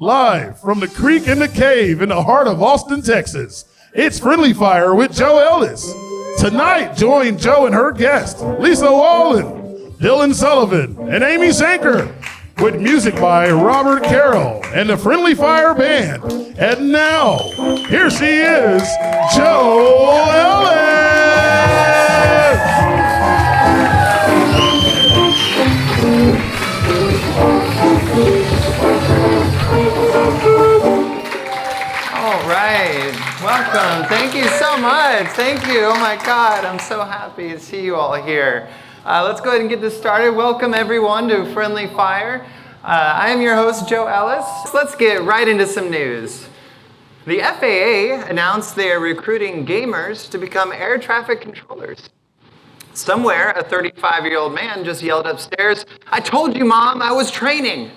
Live from the creek in the cave in the heart of Austin, Texas, it's Friendly Fire with Jo Ellis. Tonight, join Jo and her guest, Lisa Wallen, Dylan Sullivan, and Amy Shanker, with music by Robert Carroll and the Friendly Fire Band. And now, here she is, Jo Ellis! All right, welcome. Thank you so much. Thank you. Oh my God, I'm so happy to see you all here. Let's go ahead and get this started. Welcome everyone to Friendly Fire. I am your host, Jo Ellis. Let's get right into some news. The FAA announced they are recruiting gamers to become air traffic controllers. Somewhere, a 35-year-old man just yelled upstairs, "I told you, Mom, I was training."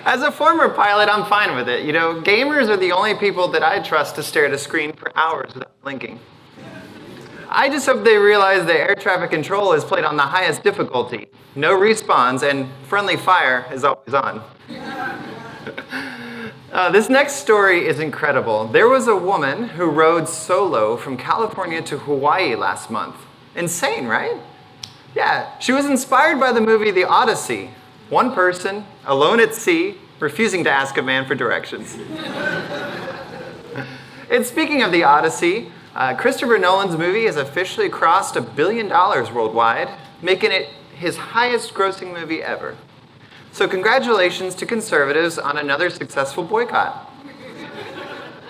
As a former pilot, I'm fine with it. You know, gamers are the only people that I trust to stare at a screen for hours without blinking. I just hope they realize that air traffic control is played on the highest difficulty. No respawns, and friendly fire is always on. This next story is incredible. There was a woman who rode solo from California to Hawaii last month. Insane, right? Yeah, she was inspired by the movie The Odyssey. One person, alone at sea, refusing to ask a man for directions. And speaking of The Odyssey, Christopher Nolan's movie has officially crossed $1 billion worldwide, making it his highest grossing movie ever. So congratulations to conservatives on another successful boycott.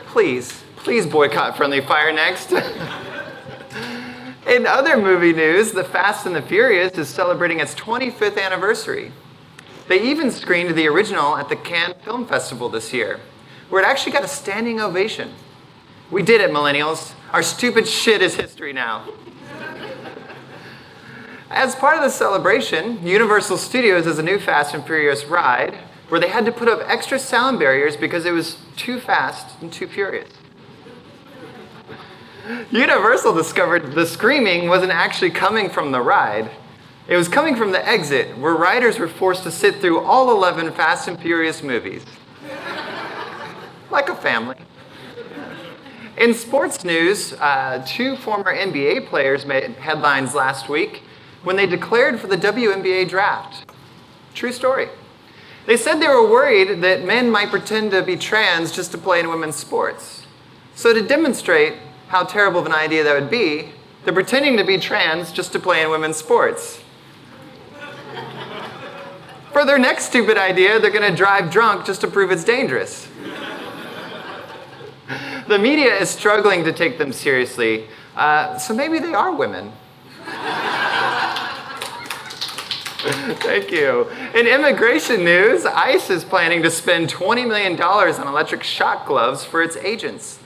Please boycott Friendly Fire next. In other movie news, The Fast and the Furious is celebrating its 25th anniversary. They even screened the original at the Cannes Film Festival this year, where it actually got a standing ovation. We did it, millennials. Our stupid shit is history now. As part of the celebration, Universal Studios has a new Fast and Furious ride where they had to put up extra sound barriers because it was too fast and too furious. Universal discovered the screaming wasn't actually coming from the ride. It was coming from the exit, where riders were forced to sit through all 11 Fast and Furious movies. Like a family. In sports news, two former NBA players made headlines last week when they declared for the WNBA draft. True story. They said they were worried that men might pretend to be trans just to play in women's sports. So to demonstrate how terrible of an idea that would be, they're pretending to be trans just to play in women's sports. For their next stupid idea, they're going to drive drunk just to prove it's dangerous. The media is struggling to take them seriously, so maybe they are women. Thank you. In immigration news, ICE is planning to spend $20 million on electric shock gloves for its agents.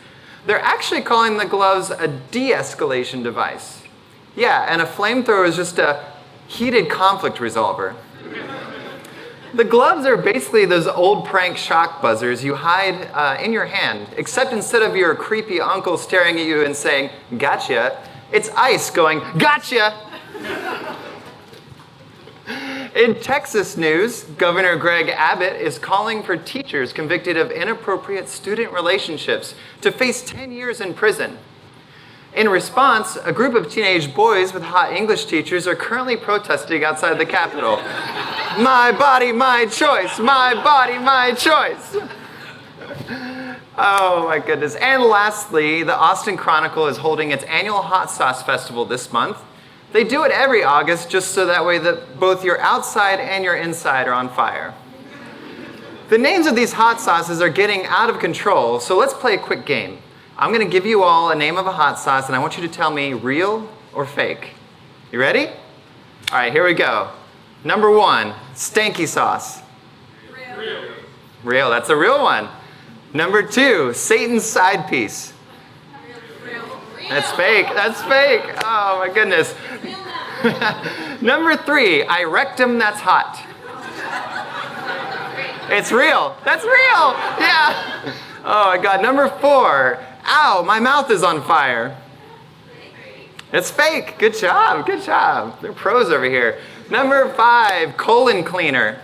They're actually calling the gloves a de-escalation device. Yeah, and a flamethrower is just a heated conflict resolver. The gloves are basically those old prank shock buzzers you hide in your hand, except instead of your creepy uncle staring at you and saying, "Gotcha," it's ICE going, "Gotcha!" In Texas news, Governor Greg Abbott is calling for teachers convicted of inappropriate student relationships to face 10 years in prison. In response, a group of teenage boys with hot English teachers are currently protesting outside the Capitol. My body, my choice. My body, my choice. Oh my goodness. And lastly, the Austin Chronicle is holding its annual hot sauce festival this month. They do it every August just so that way that both your outside and your inside are on fire. The names of these hot sauces are getting out of control, so let's play a quick game. I'm going to give you all a name of a hot sauce, and I want you to tell me real or fake. You ready? All right, here we go. Number 1, stanky sauce. Real. Real, that's a real one. Number 2, Satan's side piece. Real. That's fake. That's fake. Oh, my goodness. Number 3, I rectum that's hot. It's real. That's real. Yeah. Oh, my God. Number 4, ow, my mouth is on fire. It's fake. Good job. Good job. They're pros over here. Number 5, colon cleaner.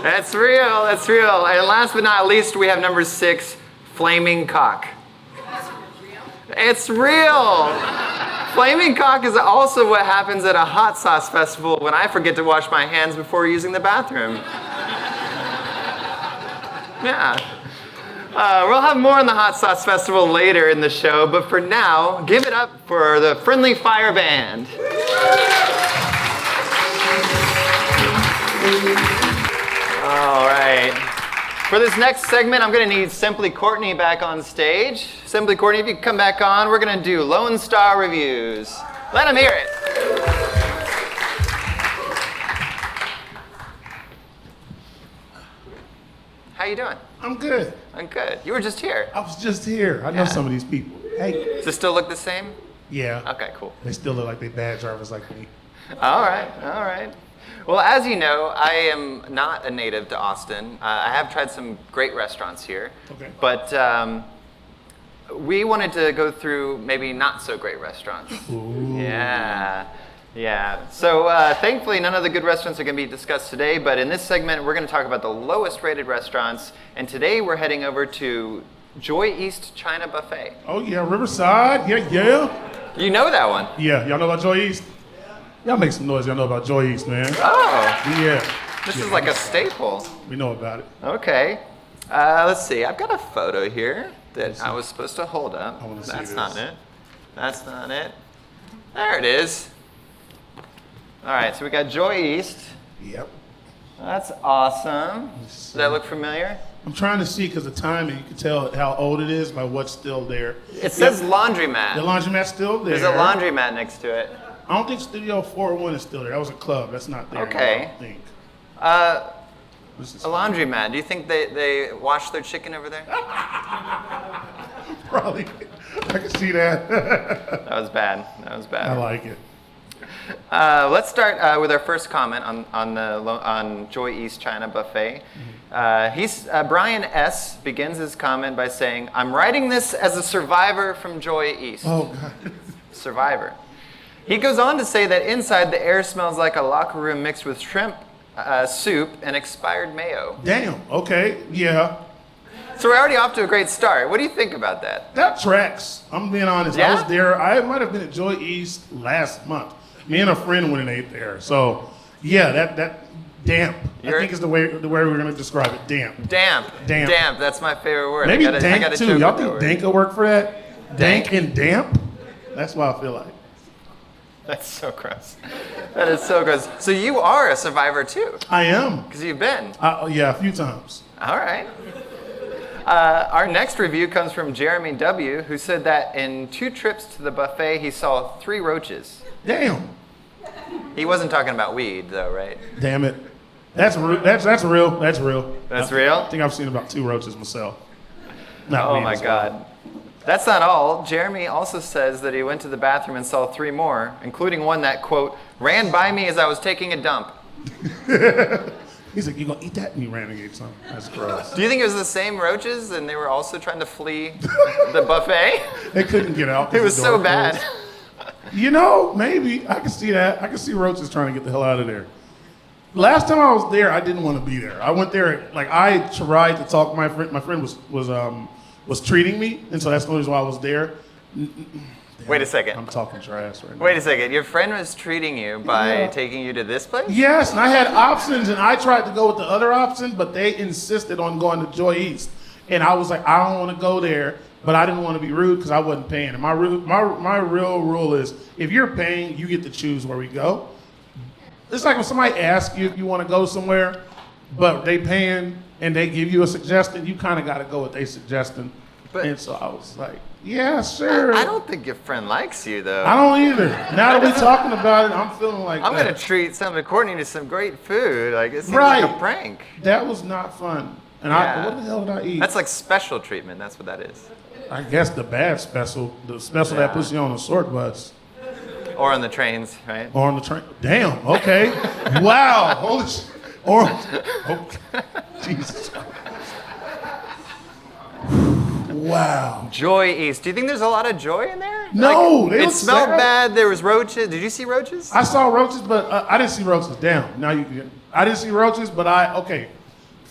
That's real, that's real. And last but not least, we have number 6, Flaming Cock. It's real. Flaming cock is also what happens at a hot sauce festival when I forget to wash my hands before using the bathroom. Yeah. We'll have more on the hot sauce festival later in the show, but for now, give it up for the Friendly Fire Band. All right. For this next segment, I'm going to need Symply Courtney back on stage. Symply Courtney, if you can come back on, we're going to do Lone Star reviews. Let them hear it. How you doing? I'm good. I'm good. You were just here. I was just here. I know some of these people. Hey. Does it still look the same? Yeah. Okay, cool. They still look like they bad drivers like me. All right, all right. Well, as you know, I am not a native to Austin. I have tried some great restaurants here. Okay. But we wanted to go through maybe not so great restaurants. Ooh. Yeah. Yeah. So thankfully, none of the good restaurants are going to be discussed today. But in this segment, we're going to talk about the lowest rated restaurants. And today we're heading over to Joy East China Buffet. Oh, yeah. Riverside. Yeah. You know that one? Yeah. Y'all know about Joy East? Y'all make some noise. Y'all know about Joy East, man. Oh. Yeah. This is like a staple. We know about it. Okay. Let's see. I've got a photo here that I was supposed to hold up. I want to see That's this. not it. That's not it. There it is. All right, so we got Joy East. Yep. That's awesome. Does that look familiar? I'm trying to see because the timing, you can tell how old it is by what's still there. It says laundromat. The laundromat's still there. There's a laundromat next to it. I don't think Studio 401 is still there. That was a club. That's not there. Okay. I don't think. A laundromat. Do you think they wash their chicken over there? Probably. I can see that. That was bad. That was bad. I like it. Let's start with our first comment on Joy East China Buffet. Brian S. begins his comment by saying, "I'm writing this as a survivor from Joy East." Oh, God. Survivor. He goes on to say that inside the air smells like a locker room mixed with shrimp soup and expired mayo. Damn. Okay. Yeah. So we're already off to a great start. What do you think about that? That tracks. I'm being honest. Yeah? I was there. I might have been at Joy East last month. Me and a friend went and ate there. So, yeah, that damp. I think is the way we're going to describe it. Damp. Damp. Damp. Damp. That's my favorite word. Maybe I dank gotta too. choke Y'all with that think word. dank will work for that? Dank and damp? That's what I feel like. That's so gross. That is so gross. So you are a survivor too? I am. Because you've been. Yeah, a few times. All right. Our next review comes from Jeremy W., who said that in 2 trips to the buffet, he saw 3 roaches. Damn. He wasn't talking about weed, though, right? Damn it. That's real. That's real. That's real? I think I've seen about 2 roaches myself. Not Oh weed my as well. God. That's not all. Jeremy also says that he went to the bathroom and saw 3 more, including one that, quote, ran by me as I was taking a dump. He's like, you gonna eat that? And he ran and ate some. That's gross. Do you think it was the same roaches and they were also trying to flee the buffet? They couldn't get out. It was the so door bad. closed. You know, maybe. I can see that. I can see roaches trying to get the hell out of there. Last time I was there, I didn't want to be there. I went there, like, I tried to talk to my friend. My friend was treating me, and so that's the reason why I was there. Wait a second. I'm talking trash right now. Wait a second. Your friend was treating you by taking you to this place? Yes, and I had options, and I tried to go with the other option, but they insisted on going to Joy East. And I was like, I don't want to go there, but I didn't want to be rude because I wasn't paying. And my real rule is, if you're paying, you get to choose where we go. It's like when somebody asks you if you want to go somewhere, but they paying and they give you a suggestion, you kind of got to go with their suggestion. And so I was like, yeah, sure. I don't think your friend likes you, though. I don't either. Now that we're talking about it, I'm feeling like I'm that. going to treat Symply Courtney to some great food. Like, it seems Right. like a prank. That was not fun. And Yeah. what the hell did I eat? That's like special treatment. That's what that is. I guess the bad special, the special Yeah. that puts you on a short bus Or on the trains, right? or on the train. Damn. Okay. Wow. Holy shit. Or okay. Jesus. Wow. Joy East. Do you think there's a lot of joy in there? No, Like, they it look smelled sad. bad. There was roaches. Did you see roaches? I saw roaches, but I didn't see roaches. Damn. I didn't see roaches, but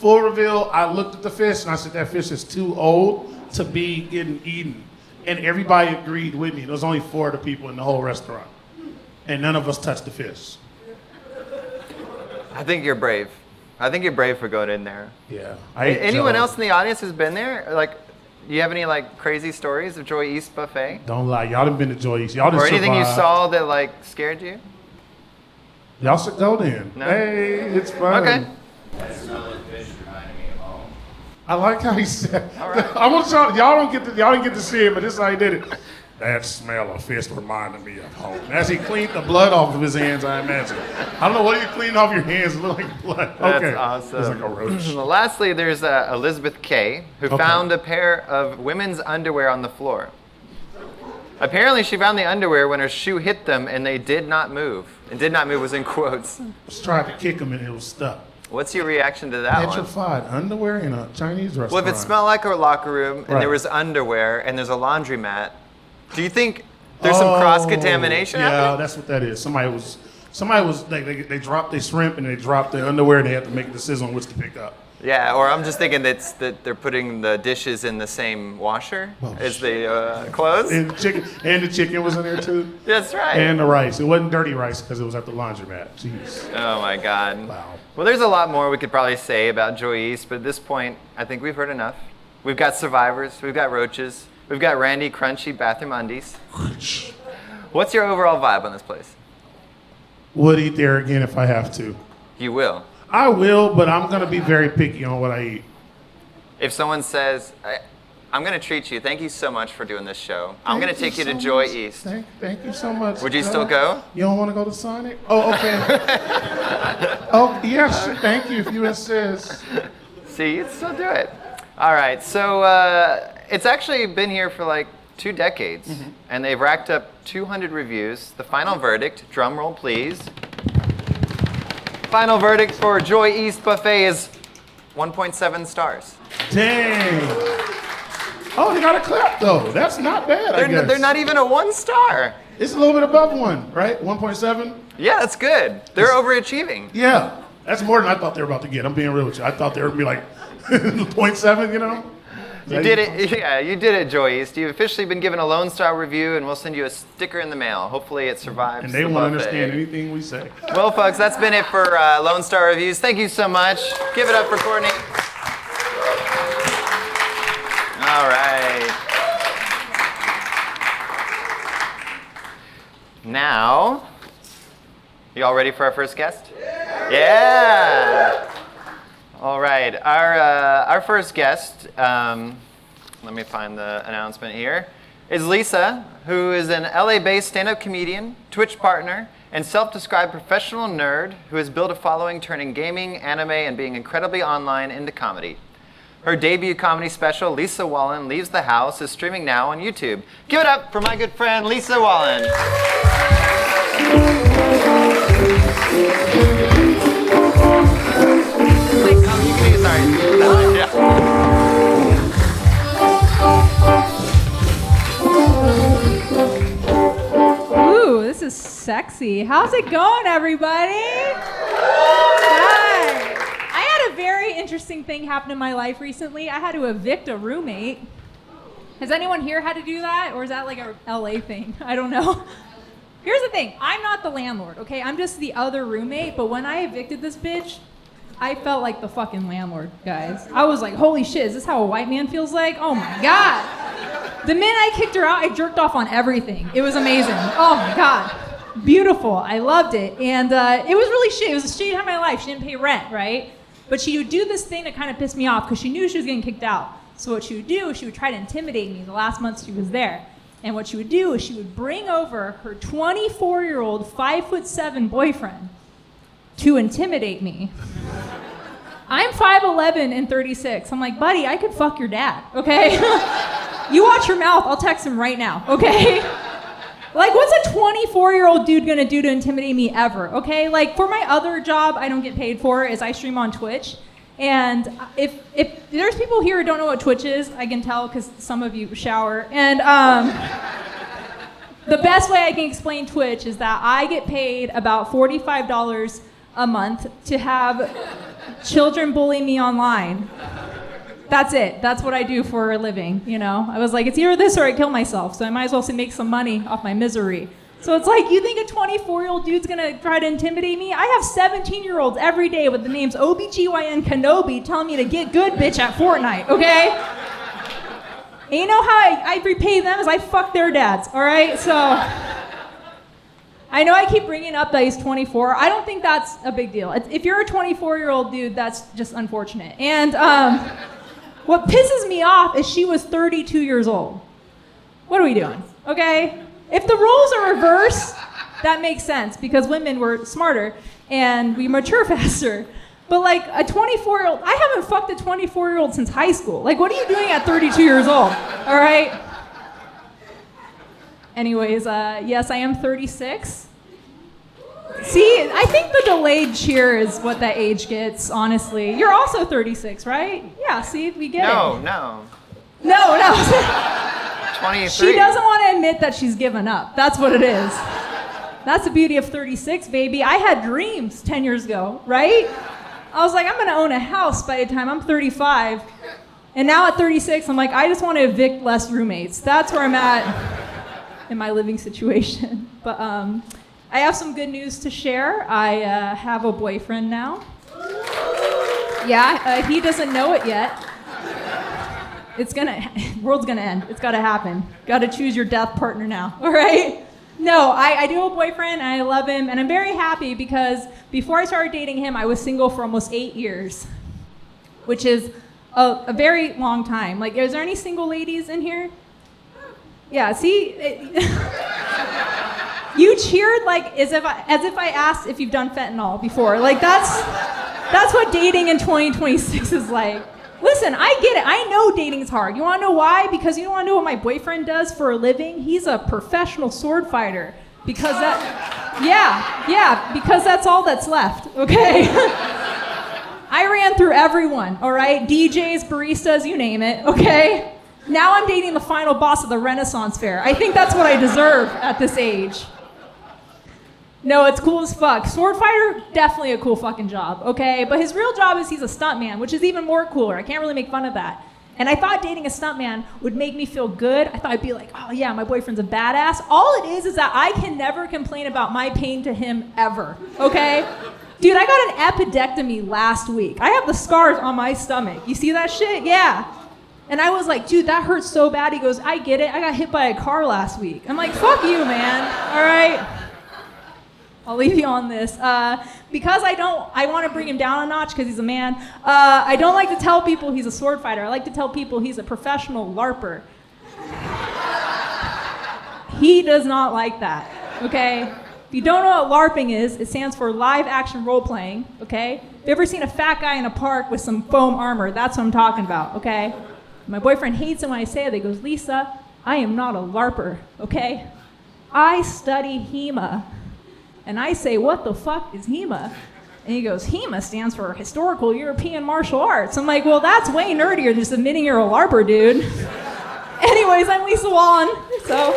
Full reveal, I looked at the fish and I said, that fish is too old to be getting eaten. And everybody agreed with me. There was only 4 other people in the whole restaurant. And none of us touched the fish. I think you're brave. I think you're brave for going in there. Yeah. Anyone else in the audience who's been there? Like, do you have any like crazy stories of Joy East Buffet? Don't lie, y'all done been to Joy East. Y'all done Or anything you survived. saw that like scared you? Y'all should go then. No? Hey, it's fun. Okay. That smell of fish reminded me of home. I like how he said. All right. I want y'all didn't get to see it, but this is how he did it. That smell of fish reminded me of home. As he cleaned the blood off of his hands, I imagine. I don't know what you cleaned off your hands. It looked like blood. That's okay. awesome. It's like a roach. Lastly, there's Elizabeth K, who found a pair of women's underwear on the floor. Apparently, she found the underwear when her shoe hit them, and they did not move. And did not move was in quotes. Just tried to kick him and it was stuck. What's your reaction to that one? Petrified underwear in a Chinese restaurant. Well, if it smelled like a locker room and Right. there was underwear and there's a laundromat, do you think there's some cross-contamination Yeah, happening? that's what that is. Somebody was they dropped their shrimp and they dropped their underwear and they had to make a decision on which to pick up. Yeah, or I'm just thinking that they're putting the dishes in the same washer as the clothes. And the chicken was in there too. That's right. And the rice. It wasn't dirty rice because it was at the laundromat. Jeez. Oh my God. Wow. Well, there's a lot more we could probably say about Joy East, but at this point, I think we've heard enough. We've got survivors, we've got roaches, we've got Randy Crunchy bathroom undies. What's your overall vibe on this place? Would eat there again if I have to. You will. I will, but I'm gonna be very picky on what I eat. If someone says, I'm going to treat you, thank you so much for doing this show. I'm going to take you to Joy East. Thank you so much. Would you still go? You don't want to go to Sonic? Oh, okay. Oh, yes, thank you if you insist. See, you'd still do it. All right, so it's actually been here for like 2 decades, and they've racked up 200 reviews. The final verdict, drum roll please. Final verdict for Joy East Buffet is 1.7 stars. Dang. Oh, they got a clap though. That's not bad, I guess. They're not even a 1 star. It's a little bit above 1, right? 1.7? Yeah, that's good. They're overachieving. Yeah. That's more than I thought they were about to get. I'm being real with you. I thought they were going to be like 0.7, you know? You did it, yeah, you did it, Joy East. You've officially been given a Lone Star review, and we'll send you a sticker in the mail. Hopefully it survives. And they the won't buffet. understand anything we say. Well, folks, that's been it for Lone Star Reviews. Thank you so much. Give it up for Courtney. All right. Now, you all ready for our first guest? Yeah. All right, our first guest, let me find the announcement here, is Lisa, who is an LA-based stand-up comedian, Twitch partner, and self-described professional nerd who has built a following turning gaming, anime, and being incredibly online into comedy. Her debut comedy special, Lisa Wallen Leaves the House, is streaming now on YouTube. Give it up for my good friend, Lisa Wallen. Ooh, this is sexy. How's it going, everybody? Hi. I had a very interesting thing happen in my life recently. I had to evict a roommate. Has anyone here had to do that? Or is that like a LA thing? I don't know. Here's the thing. I'm not the landlord, okay? I'm just the other roommate. But when I evicted this bitch, I felt like the fucking landlord, guys. I was like, holy shit, is this how a white man feels like? Oh my God. The minute I kicked her out, I jerked off on everything. It was amazing. Oh my God. Beautiful. I loved it. And it was really shit. It was a shitty time of my life. She didn't pay rent, right? But she would do this thing that kind of pissed me off because she knew she was getting kicked out. So what she would do is she would try to intimidate me the last month she was there. And what she would do is she would bring over her 24-year-old, 5'7" boyfriend to intimidate me. I'm 5'11" and 36. I'm like, buddy, I could fuck your dad, okay? You watch your mouth, I'll text him right now, okay? Like, what's a 24-year-old dude gonna do to intimidate me ever, okay? Like, for my other job I don't get paid for is I stream on Twitch. And if there's people here who don't know what Twitch is, I can tell because some of you shower. And the best way I can explain Twitch is that I get paid about $45 a month to have children bully me online. That's it. That's what I do for a living, you know? I was like, it's either this or I kill myself, so I might as well make some money off my misery. So it's like, you think a 24-year-old dude's gonna try to intimidate me? I have 17-year-olds every day with the names OBGYN Kenobi telling me to get good, bitch, at Fortnite, okay? And you know how I repay them is I fuck their dads, all right? So I know I keep bringing up that he's 24. I don't think that's a big deal. If you're a 24-year-old dude, that's just unfortunate. And what pisses me off is she was 32 years old. What are we doing, okay? If the roles are reversed, that makes sense because women were smarter and we mature faster. But like a 24-year-old, I haven't fucked a 24-year-old since high school. Like, what are you doing at 32 years old, all right? Anyways, yes, I am 36. See, I think the delayed cheer is what that age gets, honestly. You're also 36, right? Yeah, see, we get it. No. 23. She doesn't want to admit that she's given up. That's what it is. That's the beauty of 36, baby. I had dreams 10 years ago, right? I was like, I'm going to own a house by the time I'm 35. And now at 36, I'm like, I just want to evict less roommates. That's where I'm at in my living situation. But I have some good news to share. I have a boyfriend now. Yeah, he doesn't know it yet. World's gonna end. It's gotta happen. Gotta choose your death partner now, all right? No, I do have a boyfriend, and I love him, and I'm very happy because before I started dating him, I was single for almost 8 years, which is a very long time. Like, is there any single ladies in here? Yeah, see? You cheered like as if I asked if you've done fentanyl before. Like, that's what dating in 2026 is like. Listen, I get it. I know dating is hard. You want to know why? Because you don't want to know what my boyfriend does for a living? He's a professional sword fighter. Because because that's all that's left, okay? I ran through everyone, all right? DJs, baristas, you name it, okay? Now I'm dating the final boss of the Renaissance Fair. I think that's what I deserve at this age. No, it's cool as fuck. Sword fighter, definitely a cool fucking job, okay? But his real job is he's a stuntman, which is even more cooler. I can't really make fun of that. And I thought dating a stuntman would make me feel good. I thought I'd be like, oh yeah, my boyfriend's a badass. All it is that I can never complain about my pain to him ever, okay? Dude, I got an appendectomy last week. I have the scars on my stomach. You see that shit? Yeah. And I was like, dude, that hurts so bad. He goes, I get it. I got hit by a car last week. I'm like, fuck you, man. All right? I'll leave you on this. Because I want to bring him down a notch because he's a man. I don't like to tell people he's a sword fighter. I like to tell people he's a professional LARPer. He does not like that, okay? If you don't know what LARPing is, it stands for live action role playing, okay? If you've ever seen a fat guy in a park with some foam armor, that's what I'm talking about, okay? My boyfriend hates it when I say it. He goes, Lisa, I am not a LARPer, okay? I study HEMA. And I say, what the fuck is HEMA? And he goes, HEMA stands for Historical European Martial Arts. I'm like, well, that's way nerdier than just admitting you're a LARPer, dude. Anyways, I'm Lisa Wallen, so.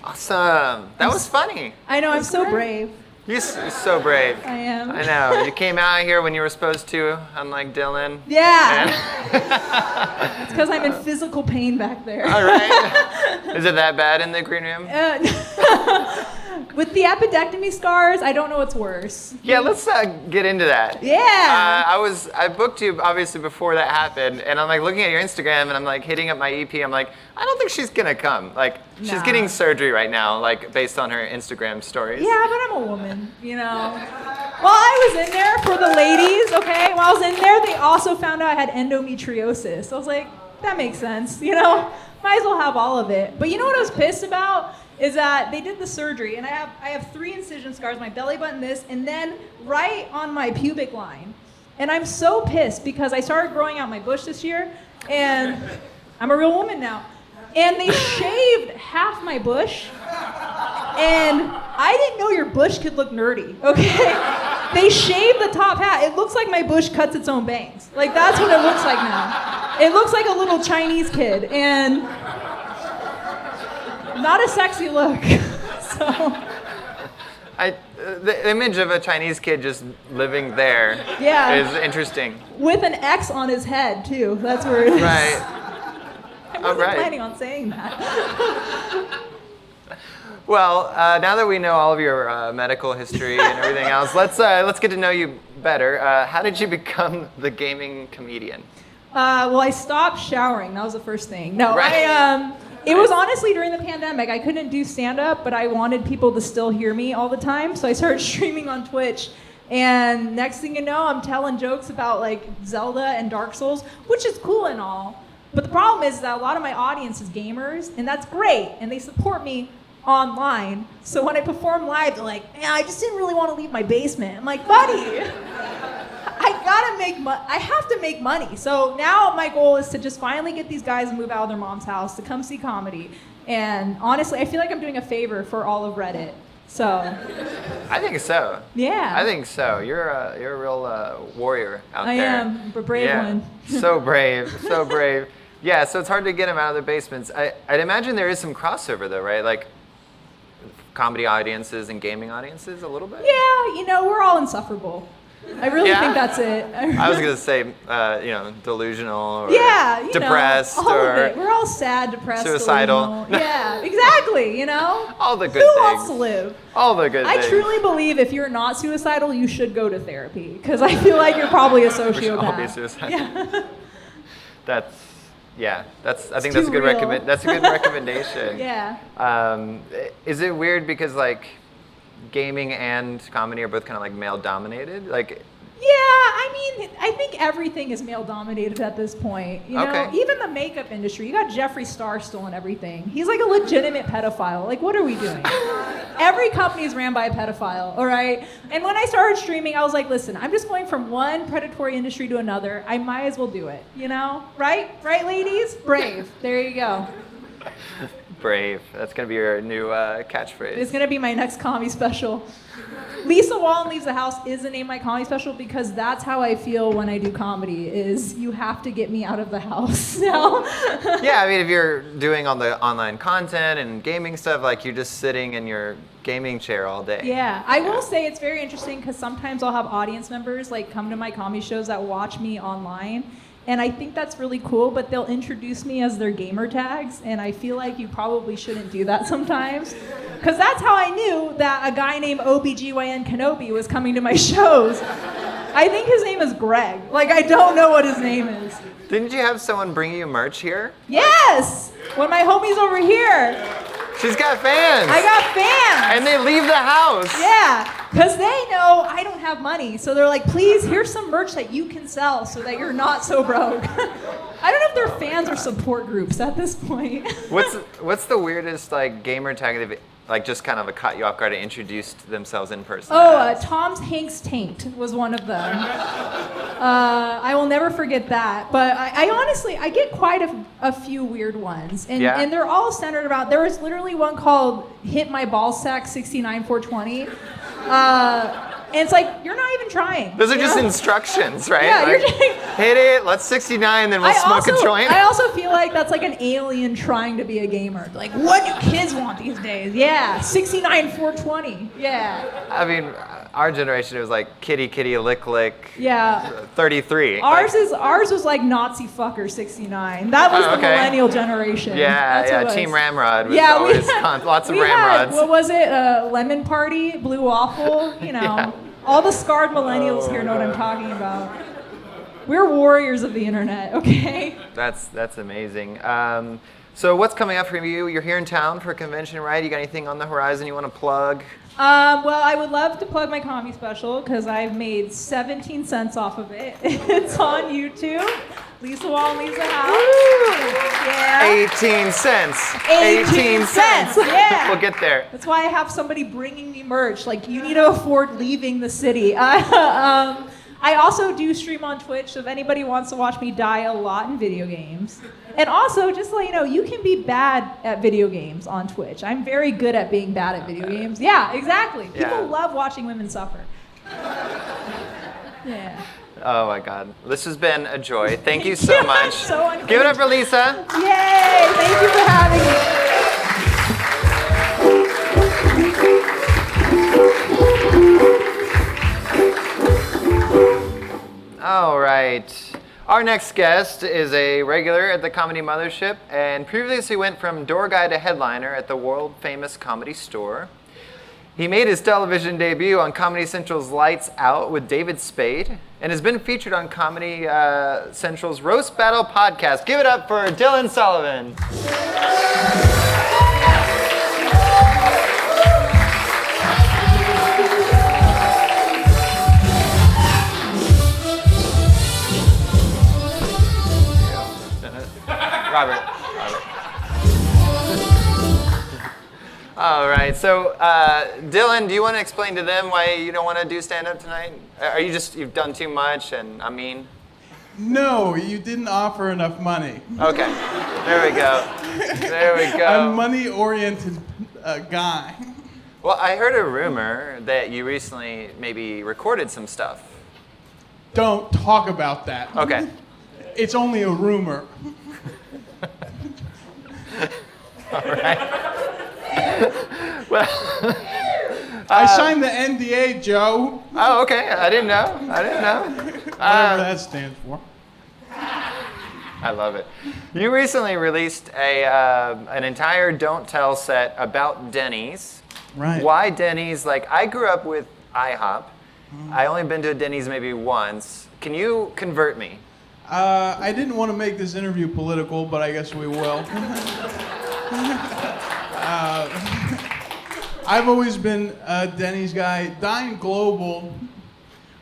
Awesome. That was funny. I know, I'm so brave. You're so brave. I am. I know. You came out here when you were supposed to, unlike Dylan. Yeah. It's because I'm in physical pain back there. All right. Is it that bad in the green room? With the appendectomy scars, I don't know what's worse. Yeah, let's get into that. Yeah. I booked you obviously before that happened, and I'm like looking at your Instagram, and I'm like hitting up my EP. I'm like, I don't think she's gonna come. Like, she's getting surgery right now, like based on her Instagram stories. Yeah, but I'm a woman, you know. While I was in there for the ladies, okay, while I was in there, they also found out I had endometriosis. I was like, that makes sense, you know? Might as well have all of it. But you know what I was pissed about? Is that they did the surgery, and I have 3 incision scars, my belly button, this, and then right on my pubic line. And I'm so pissed because I started growing out my bush this year, and I'm a real woman now. And they shaved half my bush, and I didn't know your bush could look nerdy, okay? They shaved the top half. It looks like my bush cuts its own bangs. Like, that's what it looks like now. It looks like a little Chinese kid, and Not a sexy look. So. The image of a Chinese kid just living there is interesting. With an X on his head, too. That's where it is. Right. I wasn't planning on saying that. Well, now that we know all of your medical history and everything else, let's get to know you better. How did you become the gaming comedian? Well, I stopped showering. That was the first thing. No, Right. It was honestly during the pandemic. I couldn't do stand-up, but I wanted people to still hear me all the time. So I started streaming on Twitch. And next thing you know, I'm telling jokes about like Zelda and Dark Souls, which is cool and all. But the problem is that a lot of my audience is gamers, and that's great. And they support me online. So when I perform live, they're like, man, I just didn't really want to leave my basement. I'm like, buddy, I have to make money. So now my goal is to just finally get these guys to move out of their mom's house to come see comedy. And honestly, I feel like I'm doing a favor for all of Reddit. So. I think so. Yeah. I think so. You're a real warrior out there. I am a brave one. So brave, so brave. Yeah, so it's hard to get them out of their basements. I'd imagine there is some crossover though, right? Like comedy audiences and gaming audiences a little bit? Yeah, we're all insufferable. I really think that's it. I was going to say, delusional or depressed all or of it. We're all sad, depressed, suicidal. Delusional. Yeah, exactly, All the good Who things. wants to live? All the good things. I truly believe if you're not suicidal, you should go to therapy because I feel like you're probably a sociopath. We should all be suicidal. Yeah. I think that's a good That's a good recommendation. Yeah. Is it weird because like gaming and comedy are both kind of like male dominated? Like. Yeah, I think everything is male dominated at this point. Even the makeup industry. You got Jeffree Star stealing everything. He's like a legitimate pedophile. Like, what are we doing? Every company is ran by a pedophile, all right? And when I started streaming, I was like, listen, I'm just going from one predatory industry to another. I might as well do it, Right? Right, ladies? Brave. There you go. Brave. That's going to be your new catchphrase. It's going to be my next comedy special. Lisa Wallen Leaves the House is the name of my comedy special because that's how I feel when I do comedy, is you have to get me out of the house now. Yeah, if you're doing all the online content and gaming stuff, like you're just sitting in your gaming chair all day. Yeah, I will say it's very interesting because sometimes I'll have audience members like come to my comedy shows that watch me online. And I think that's really cool, but they'll introduce me as their gamer tags, and I feel like you probably shouldn't do that sometimes. Because that's how I knew that a guy named OBGYN Kenobi was coming to my shows. I think his name is Greg. Like, I don't know what his name is. Didn't you have someone bring you merch here? Yes! When my homie's over here. She's got fans! I got fans! And they leave the house! Yeah, because they know I don't have money. So they're like, please, here's some merch that you can sell so that you're not so broke. I don't know if they're fans or support groups at this point. What's the weirdest like gamer tag they've like just kind of caught you off guard and introduced themselves in person? Tom's Hank's Taint was one of them. I will never forget that. But I honestly, I get quite a few weird ones. And they're all centered about, there was literally one called Hit My Ballsack 69420. And it's like, you're not even trying. Those are just instructions, right? Yeah, like, you're just, hit it, let's 69, then we'll smoke a joint. I also feel like that's like an alien trying to be a gamer. Like, what do kids want these days? Yeah, 69 420. Yeah. Our generation, it was like kitty, kitty, lick, lick. Yeah. 33. Ours was like Nazi fucker 69. That was the millennial generation. Yeah, Team Ramrod was always lots of Ramrods. What was it? Lemon Party, Blue Waffle, All the scarred millennials here know what I'm talking about. We're warriors of the internet, okay? That's amazing. So what's coming up for you? You're here in town for a convention, right? You got anything on the horizon you want to plug? Well, I would love to plug my comedy special because I've made 17 cents off of it. It's on YouTube. Lisa Wallen Leaves the House. Yeah. 18 cents. 18 cents. Yeah. We'll get there. That's why I have somebody bringing me merch. Like, you need to afford leaving the city. I also do stream on Twitch, so if anybody wants to watch me die a lot in video games. And also, just to let you know, you can be bad at video games on Twitch. I'm very good at being bad at video games. Yeah, exactly. People love watching women suffer. Yeah. Oh my God. This has been a joy. Thank you so much. So Give it up for Lisa. Yay! Thank you for having me. Our next guest is a regular at the Comedy Mothership and previously went from door guy to headliner at the world-famous Comedy Store. He made his television debut on Comedy Central's Lights Out with David Spade and has been featured on Comedy Central's Roast Battle podcast. Give it up for Dylan Sullivan. Robert. All right, so Dylan, do you want to explain to them why you don't want to do stand-up tonight? Are you just, you've done too much and I'm mean? No, you didn't offer enough money. Okay, there we go. There we go. I'm a money-oriented guy. Well, I heard a rumor that you recently maybe recorded some stuff. Don't talk about that. Okay. It's only a rumor. All right. Well, I signed the NDA, Joe. oh, okay. I didn't know. Whatever that stands for. I love it. You recently released an entire Don't Tell set about Denny's. Right. Why Denny's? Like, I grew up with IHOP. I only been to a Denny's maybe once. Can you convert me? I didn't want to make this interview political, but I guess we will. I've always been a Denny's guy. Dine Global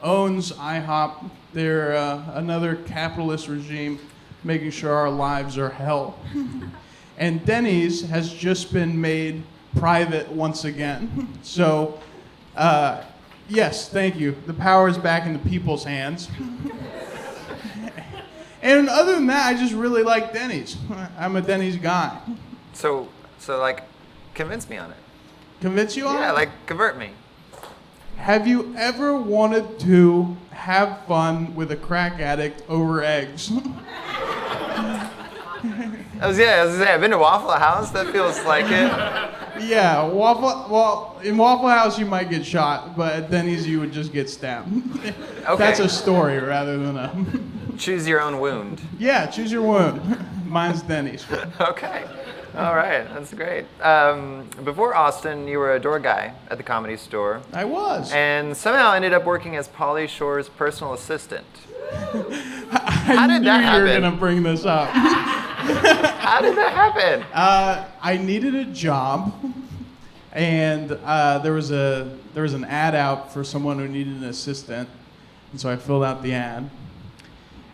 owns IHOP. They're another capitalist regime making sure our lives are hell. And Denny's has just been made private once again. So, yes, thank you. The power is back in the people's hands. And other than that, I just really like Denny's. I'm a Denny's guy. So like, convince me on it. Convince you on it? Yeah, like, convert me. Have you ever wanted to have fun with a crack addict over eggs? I was gonna say, I've been to Waffle House. That feels like it. Yeah, in Waffle House you might get shot, but at Denny's you would just get stabbed. Okay. That's a story rather than a... Choose your own wound. Yeah, choose your wound. Mine's Denny's. Okay. All right, that's great. Before Austin, you were a door guy at the Comedy Store. I was. And somehow ended up working as Pauly Shore's personal assistant. How did that you were happen? going to bring this up. How did that happen? I needed a job, and there was an ad out for someone who needed an assistant, and so I filled out the ad.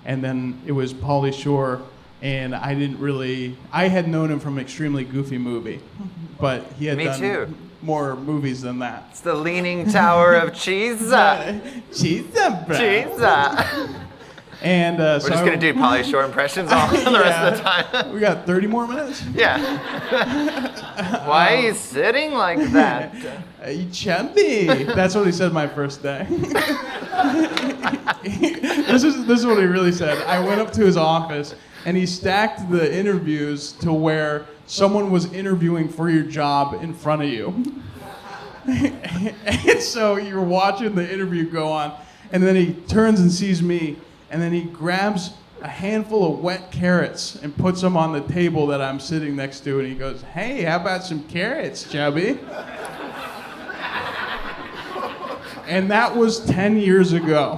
And then it was Pauly Shore, and I had known him from Extremely Goofy Movie, but he had Me done too. more movies than that. It's the Leaning Tower of Cheese. Cheese, bro. Cheese. And We're just going to do Pauly Shore impressions all the rest of the time. We got 30 more minutes? Yeah. Why are you sitting like that? You chubby. That's what he said my first day. This is what he really said. I went up to his office, and he stacked the interviews to where someone was interviewing for your job in front of you. And so you're watching the interview go on, and then he turns and sees me, and then he grabs a handful of wet carrots and puts them on the table that I'm sitting next to, and he goes, "Hey, how about some carrots, chubby?" And that was 10 years ago.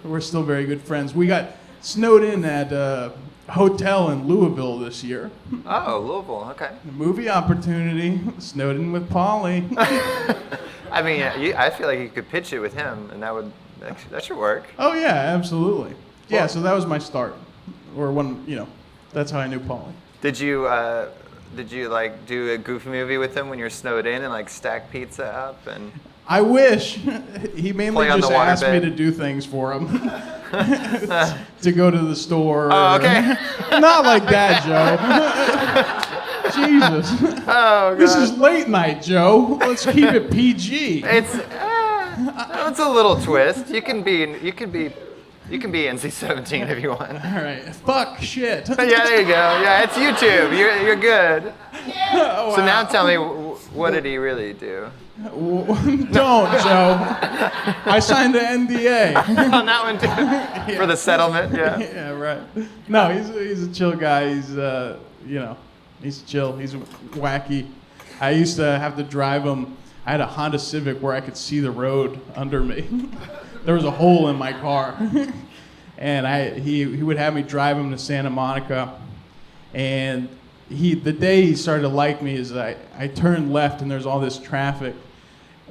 We're still very good friends. We got snowed in at a hotel in Louisville this year. Oh, Louisville, okay. A movie opportunity, snowed in with Pauly. I mean, I feel like you could pitch it with him, and that should work. Oh yeah, absolutely. Yeah, Well- so that was my start. Or that's how I knew Pauly. Did you like do a Goofy movie with him when you're snowed in and like stack pizza up and? I wish. He mainly Play on just the asked me waterbed. to do things for him. To go to the store. Oh, okay. Not like that, Joe. Jesus. Oh God. This is late night, Joe. Let's keep it PG. It's a little twist. You can be NC-17 if you want. All right. Fuck shit. Yeah, there you go. Yeah, it's YouTube. You're good. Oh, So now wow. tell me, What did he really do? Don't, Joe. I signed an NDA. On that one too? Yeah. For the settlement, yeah. Yeah, right. No, he's a chill guy. He's he's chill. He's wacky. I used to have to drive him. I had a Honda Civic where I could see the road under me. There was a hole in my car. And he would have me drive him to Santa Monica. And the day he started to like me is I turned left and there's all this traffic.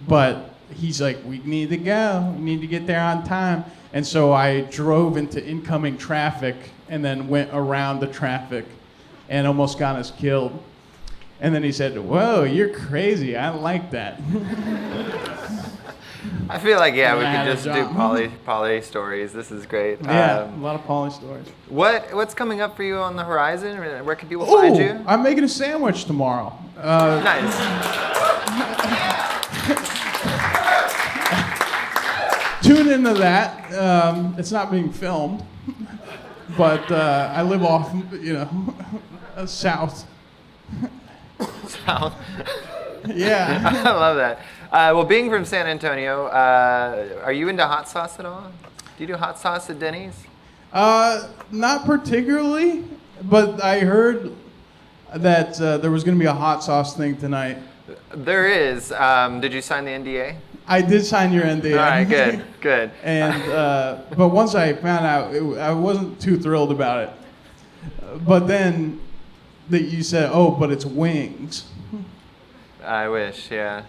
But he's like, we need to go. We need to get there on time. And so I drove into incoming traffic and then went around the traffic and almost got us killed. And then he said, whoa, you're crazy. I like that. I feel like, yeah, we I had could a just do job. Pauly stories. This is great. Yeah, a lot of Pauly stories. What's coming up for you on the horizon? Where can people find you? I'm making a sandwich tomorrow. Nice. Tune into that. It's not being filmed, but I live off, south. South. Yeah. I love that. Well, being from San Antonio, are you into hot sauce at all? Do you do hot sauce at Denny's? Not particularly, but I heard that there was going to be a hot sauce thing tonight. There is. Did you sign the NDA? I did sign your NDA. All right, good, good. And but once I found out, I wasn't too thrilled about it. But then that you said, "Oh, but it's wings." I wish, yeah.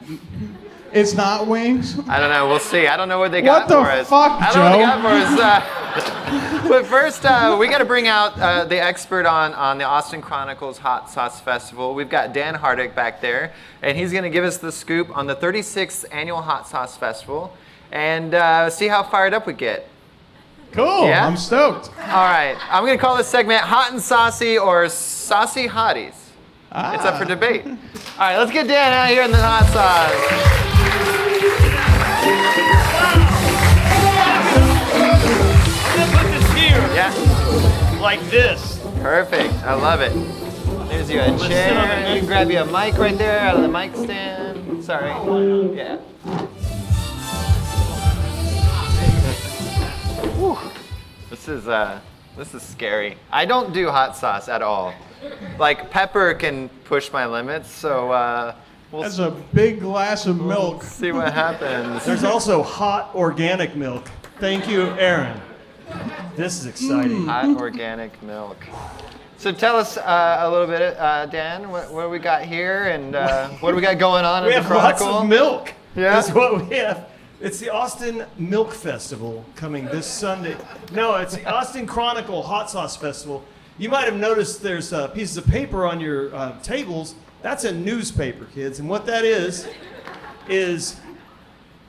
It's not wings. I don't know. We'll see. I don't know what they got What the for us. fuck, I don't know what they got for us. But first, we got to bring out the expert on the Austin Chronicles Hot Sauce Festival. We've got Dan Hardick back there, and he's going to give us the scoop on the 36th Annual Hot Sauce Festival and see how fired up we get. Cool. Yeah? I'm stoked. All right. I'm going to call this segment Hot and Saucy or Saucy Hotties. It's up for debate. All right, let's get Dan out here in the hot sauce. I'm gonna put this here, Yeah, like this. perfect. I love it. There's you a sit on chair. the You can grab you a mic right there out of the mic stand. Sorry. Yeah. Whew. This is scary. I don't do hot sauce at all. Like pepper can push my limits, so we'll That's a big glass of milk. see what happens. There's also hot organic milk. Thank you, Aaron. This is exciting. Hot organic milk. So tell us a little bit, Dan, what do we got here, and what do we got going on We in the have lots Chronicle? of milk. Yeah? That's what we have. It's the Austin Milk Festival coming this Sunday. No, it's the Austin Chronicle Hot Sauce Festival. You might have noticed there's pieces of paper on your tables. That's a newspaper, kids. And what that is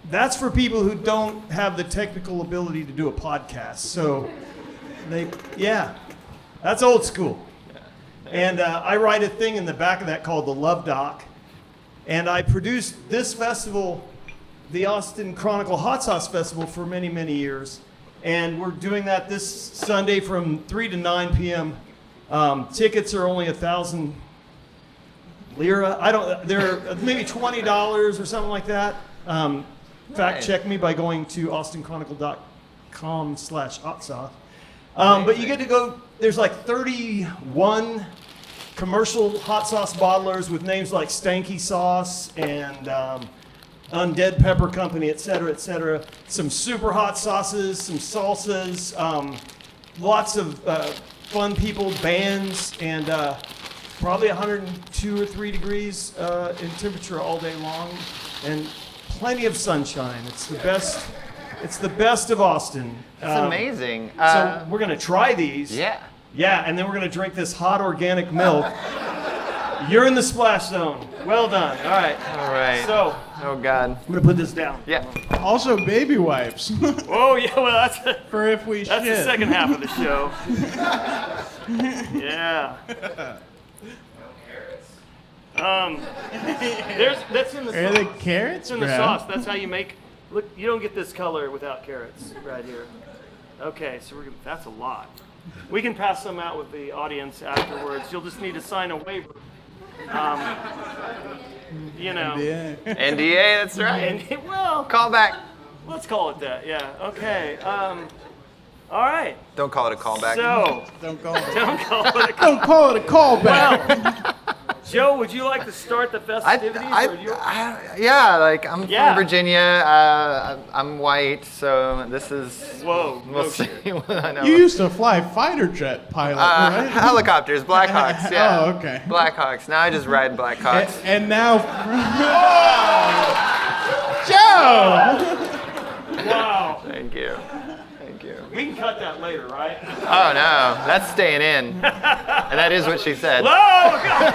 that's for people who don't have the technical ability to do a podcast. So that's old school. And I write a thing in the back of that called the Love Doc. And I produced this festival, the Austin Chronicle Hot Sauce Festival, for many, many years. And we're doing that this Sunday from 3 to 9 p.m. Tickets are only 1,000 lira. They're maybe $20 or something like that. Fact check me by going to austinchronicle.com/hot sauce. But you get to go, there's like 31 commercial hot sauce bottlers with names like Stanky Sauce and Undead Pepper Company, et cetera, et cetera. Some super hot sauces, some salsas, lots of fun people, bands, and probably 102 or 3 degrees in temperature all day long, and plenty of sunshine. It's the best. It's the best of Austin. It's amazing. So we're gonna try these. Yeah. Yeah, and then we're gonna drink this hot organic milk. You're in the splash zone. Well done. All right. All right. So Oh God. I'm gonna put this down. Yeah. Also, baby wipes Oh yeah, well that's for if we that's shit. the second half of the show. Yeah. That's in the Are sauce. they carrots? It's in the Brad? sauce. That's how you make. Look, you don't get this color without carrots right here. Okay, so that's a lot. We can pass some out with the audience afterwards. You'll just need to sign a waiver. you know. Yeah. NDA, that's right. And, well, Call back. let's call it that. Yeah. Okay. All right. Don't call it a callback. So, Don't call it. don't call it a Don't call it a callback. Well, Joe, would you like to start the festivities? or you- yeah, like I'm Yeah. from Virginia. I'm white, so this is. Whoa. We'll okay. see what I know. You used to fly fighter jet pilot, right? Helicopters, Blackhawks. Yeah. Oh, okay. Blackhawks. Now I just ride Blackhawks. And now, Joe. Wow. Thank you. Thank you. We can cut that later, right? Oh no, that's staying in. And that is what she said. Oh, God.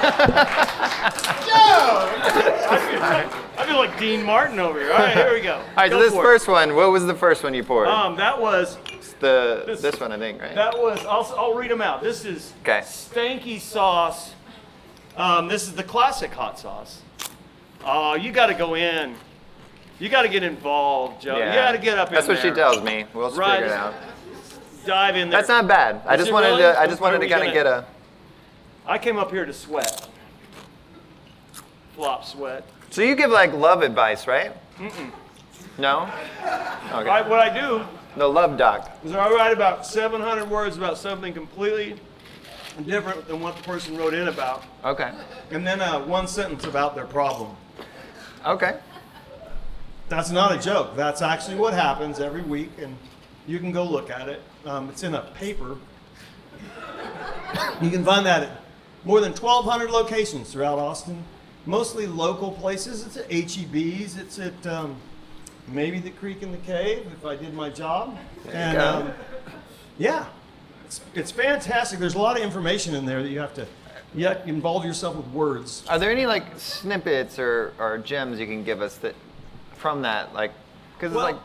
I feel like Dean Martin over here. All right, here we go. All right, so Go this for it. first one, what was the first one you poured? That was It's this one, I think, right? I'll read them out. This is Okay. stanky sauce. This is the classic hot sauce. You got to go in. You got to get involved, Joe. You got to get up That's in what there. she tells me. We'll Right. figure it out. Dive in there. That's not bad. I Is just it wanted really? to. I just What wanted are to we kind of gonna- get a. I came up here to sweat. Flop sweat. So you give like love advice, right? No. Okay. What I do The love doc. is I write about 700 words about something completely different than what the person wrote in about, Okay. and then one sentence about their problem. Okay. That's not a joke. That's actually what happens every week, and you can go look at it. It's in a paper. You can find that at more than 1,200 locations throughout Austin, mostly local places. It's at HEB's. It's at maybe the Creek in the Cave if I did my job. There you go. Yeah, it's fantastic. There's a lot of information in there that you have to involve yourself with words. Are there any like snippets or gems you can give us that from that, like, because Well, it's like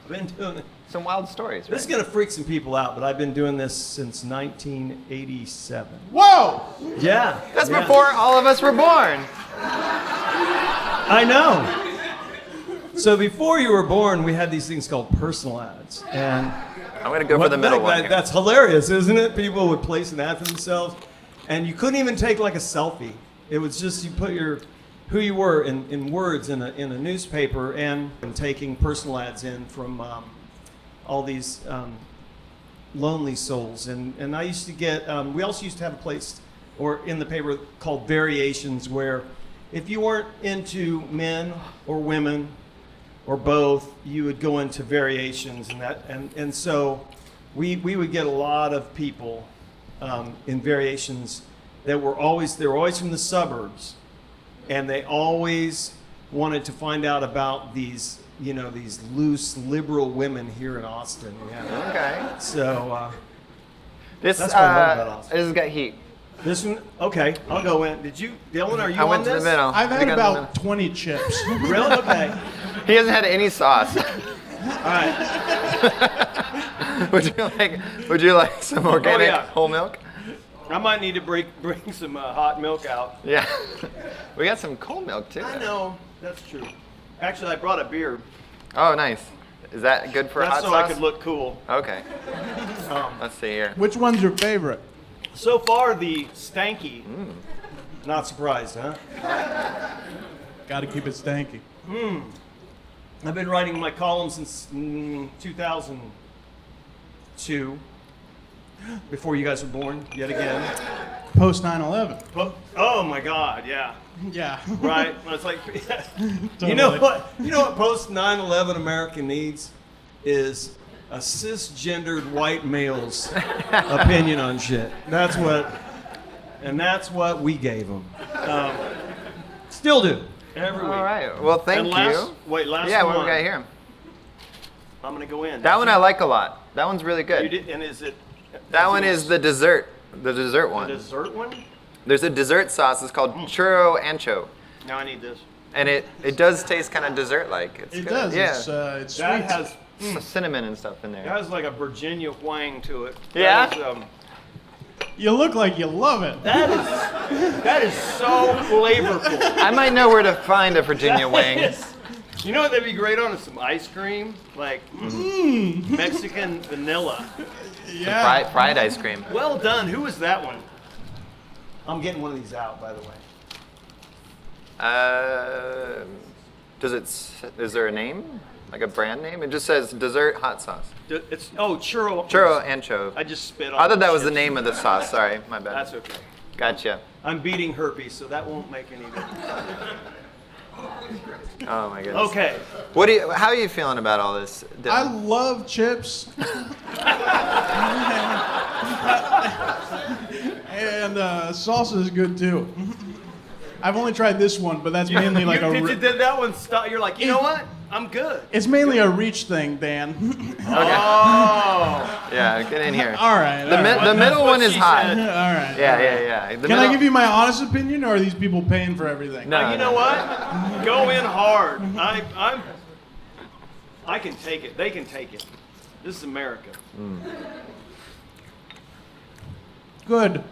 I've been doing it. some wild stories, right? This is going to freak some people out, but I've been doing this since 1987. Whoa. Yeah. That's yeah. before all of us were born. I know. So before you were born, we had these things called personal ads. And I'm gonna go for the middle one. Here. that's hilarious, isn't it? People would place an ad for themselves, and you couldn't even take like a selfie. It was just you put who you were in words in a newspaper, and taking personal ads in from all these lonely souls. And I used to get, we also used to have a place or in the paper called Variations, where if you weren't into men or women or both, you would go into Variations, and so we would get a lot of people in Variations that were always from the suburbs, and they always wanted to find out about these loose liberal women here in Austin. Yeah. Okay. So This That's what I love about Austin. this has got heat. this one, okay, I'll go in. Did you, Dylan? Are you I on went to this? the middle. I've You had got in the about 20 chips. Really? Okay. middle. He hasn't had any sauce. All right. Would you like some organic yeah. whole milk? I might need to bring some hot milk out. Yeah. We got some cold milk too. I know. That's true. Actually, I brought a beer. Oh, nice. Is that good for That's hot so sauce? I could look cool. Okay. Let's see here. Which one's your favorite? So far, the stanky. Not surprised, huh? Got to keep it stanky. I've been writing my column since 2002, before you guys were born, yet again. Post 9/11. Oh my God, yeah. Yeah. Right? Well, it's like, Totally. you know what post 9/11 America needs is a cisgendered white male's opinion on shit. That's what we gave them. Still do. Every week. All right. Well, thank And you. last Yeah, one. what we got here? I'm gonna go in. That one I like a lot. That one's really You good. did, and is it? That one is the dessert the one. dessert one. There's a dessert sauce. It's called churro ancho, Now I need this. and it does taste kind of dessert-like. It's It good. does. Yeah. It's sweet. That has Some cinnamon and stuff in there. like a Virginia wang to it. Yeah? That is, You look like you love it. that is so flavorful. I might know where to find a Virginia wing. You know what that'd be great on is some ice cream, like Mexican vanilla. Yeah. Fried ice cream. Well done. Who was that one? I'm getting one of these out, by the way. Is there a name? Like a brand name? It just says dessert hot sauce. It's churro. Churro ancho. I just spit on I thought that was the chips. name of the sauce. Sorry, my bad. That's okay. Gotcha. I'm beating herpes, so that won't make any difference. Oh my goodness. Okay. How are you feeling about all this, Dylan? I love chips. And salsa is good too. I've only tried this one, but that's mainly like did that one stop? You're like, you know what? I'm good. It's mainly a reach thing, Dan. Okay. Oh. Yeah, get in here. All right. The middle one is hot. All right. Yeah. Can I give you my honest opinion, or are these people paying for everything? No. You know what? Go in hard. I can take it. They can take it. This is America. Good.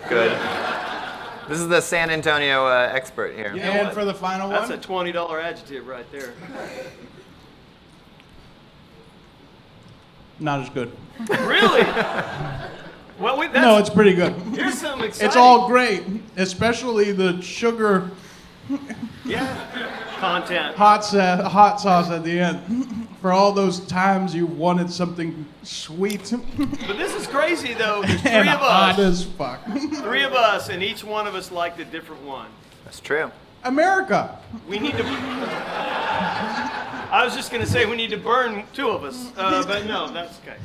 Good. This is the San Antonio expert here. You know And what? for the final That's one? a $20 adjective right there. Not as good. Really? Well, No, it's pretty good. here's something exciting. It's all great, especially the sugar content. hot sauce at the end. For all those times you wanted something sweet But this is crazy though. There's and three of hot us. as fuck. Three of us, and each one of us liked a different one. That's true. America. We need to. I was just gonna say we need to burn two of us, but no, that's okay.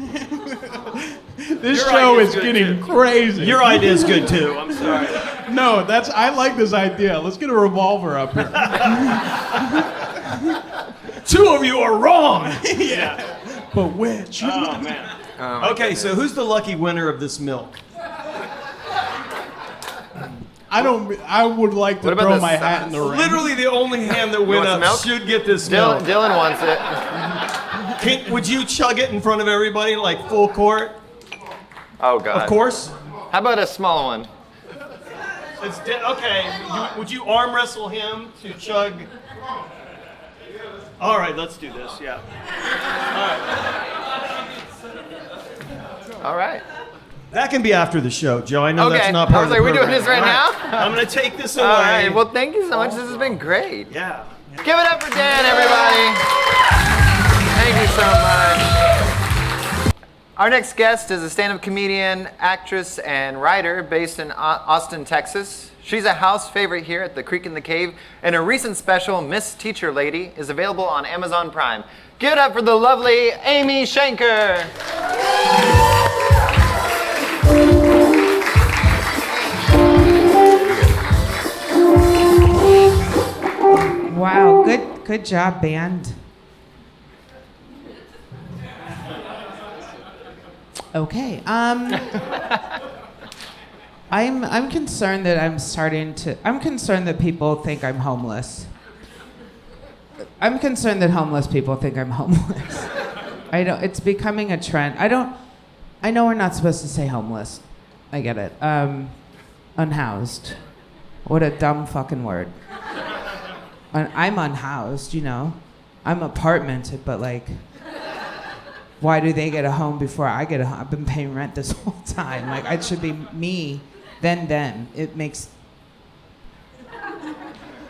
This Your show idea's is good, getting too. crazy. Your idea is good too. I'm sorry. No, I like this idea. Let's get a revolver up here. Two of you are wrong. Yeah. But which? Oh man. my Okay, so who's the lucky winner of this milk? I would like to What about throw the my hat sauce? in the ring. Literally, the only hand that went want up some milk? should get this milk. Dylan wants it. Would you chug it in front of everybody, like full court? Oh God. Of course. How about a small one? Okay. Would you arm wrestle him to chug? All right, let's do this. Yeah. All right. That can be after the show, Joe. I know Okay. that's not I part was of the like, we doing program. this right All now? I'm gonna take this away. All right. Well, thank you so much. This has been great. Yeah. Give it up for Dan, everybody. Thank you so much. Our next guest is a stand-up comedian, actress, and writer based in Austin, Texas. She's a house favorite here at the Creek in the Cave, and her recent special, Miss Teacher Lady, is available on Amazon Prime. Give it up for the lovely Amy Shanker. Wow, good job, band. Okay. I'm concerned that I'm concerned that people think I'm homeless. I'm concerned that homeless people think I'm homeless. It's becoming a trend. I know we're not supposed to say homeless. I get it. Unhoused. What a dumb fucking word. I'm unhoused, you know. I'm apartmented, but like, why do they get a home before I get a home? I've been paying rent this whole time. Like, it should be me, then them. It makes...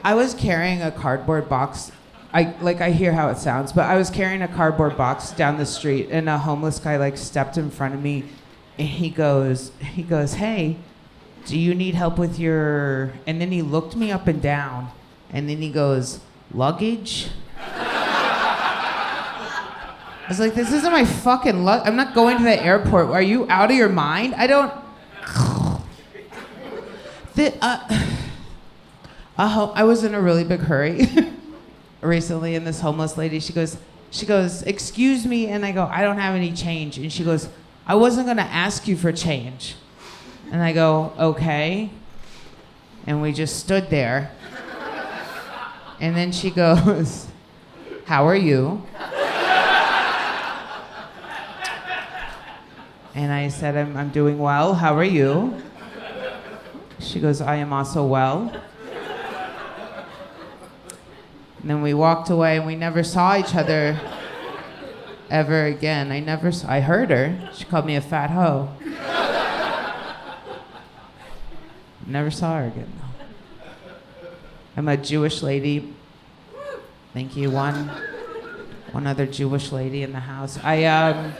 I was carrying a cardboard box. I hear how it sounds, but I was carrying a cardboard box down the street, and a homeless guy like stepped in front of me, and he goes, hey, do you need help with your... And then he looked me up and down, and then he goes, luggage? I was like, this isn't my fucking luck. I'm not going to the airport. Are you out of your mind? I don't... I was in a really big hurry recently, and this homeless lady, she goes, excuse me, and I go, I don't have any change. And she goes, I wasn't gonna ask you for change. And I go, okay. And we just stood there. And then she goes, how are you? And I said, I'm doing well. How are you? She goes, I am also well. And then we walked away, and we never saw each other ever again. I heard her. She called me a fat hoe. Never saw her again, though. I'm a Jewish lady. Thank you. One other Jewish lady in the house. A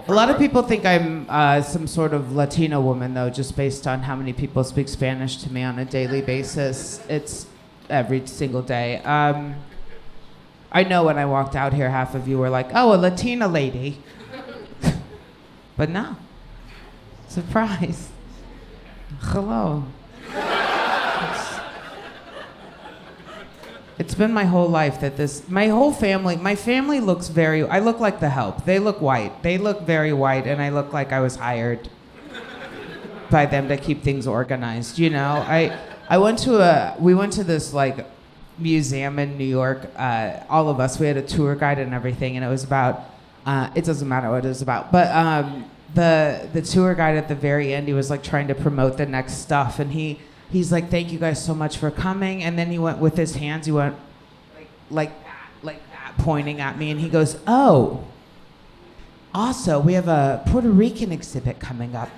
lot of people think I'm some sort of Latino woman, though, just based on how many people speak Spanish to me on a daily basis. It's every single day. I know when I walked out here, half of you were like, oh, a Latina lady. But no. Surprise. Hello. It's been my whole life that my family looks I look like the Help. They look white. They look very white, and I look like I was hired by them to keep things organized. You know, we went to this like museum in New York. All of us, we had a tour guide and everything, and it was about, it doesn't matter what it was about, but the tour guide at the very end, he was like trying to promote the next stuff, and he's like, thank you guys so much for coming. And then he went with his hands, he went like that, pointing at me. And he goes, oh, also, we have a Puerto Rican exhibit coming up.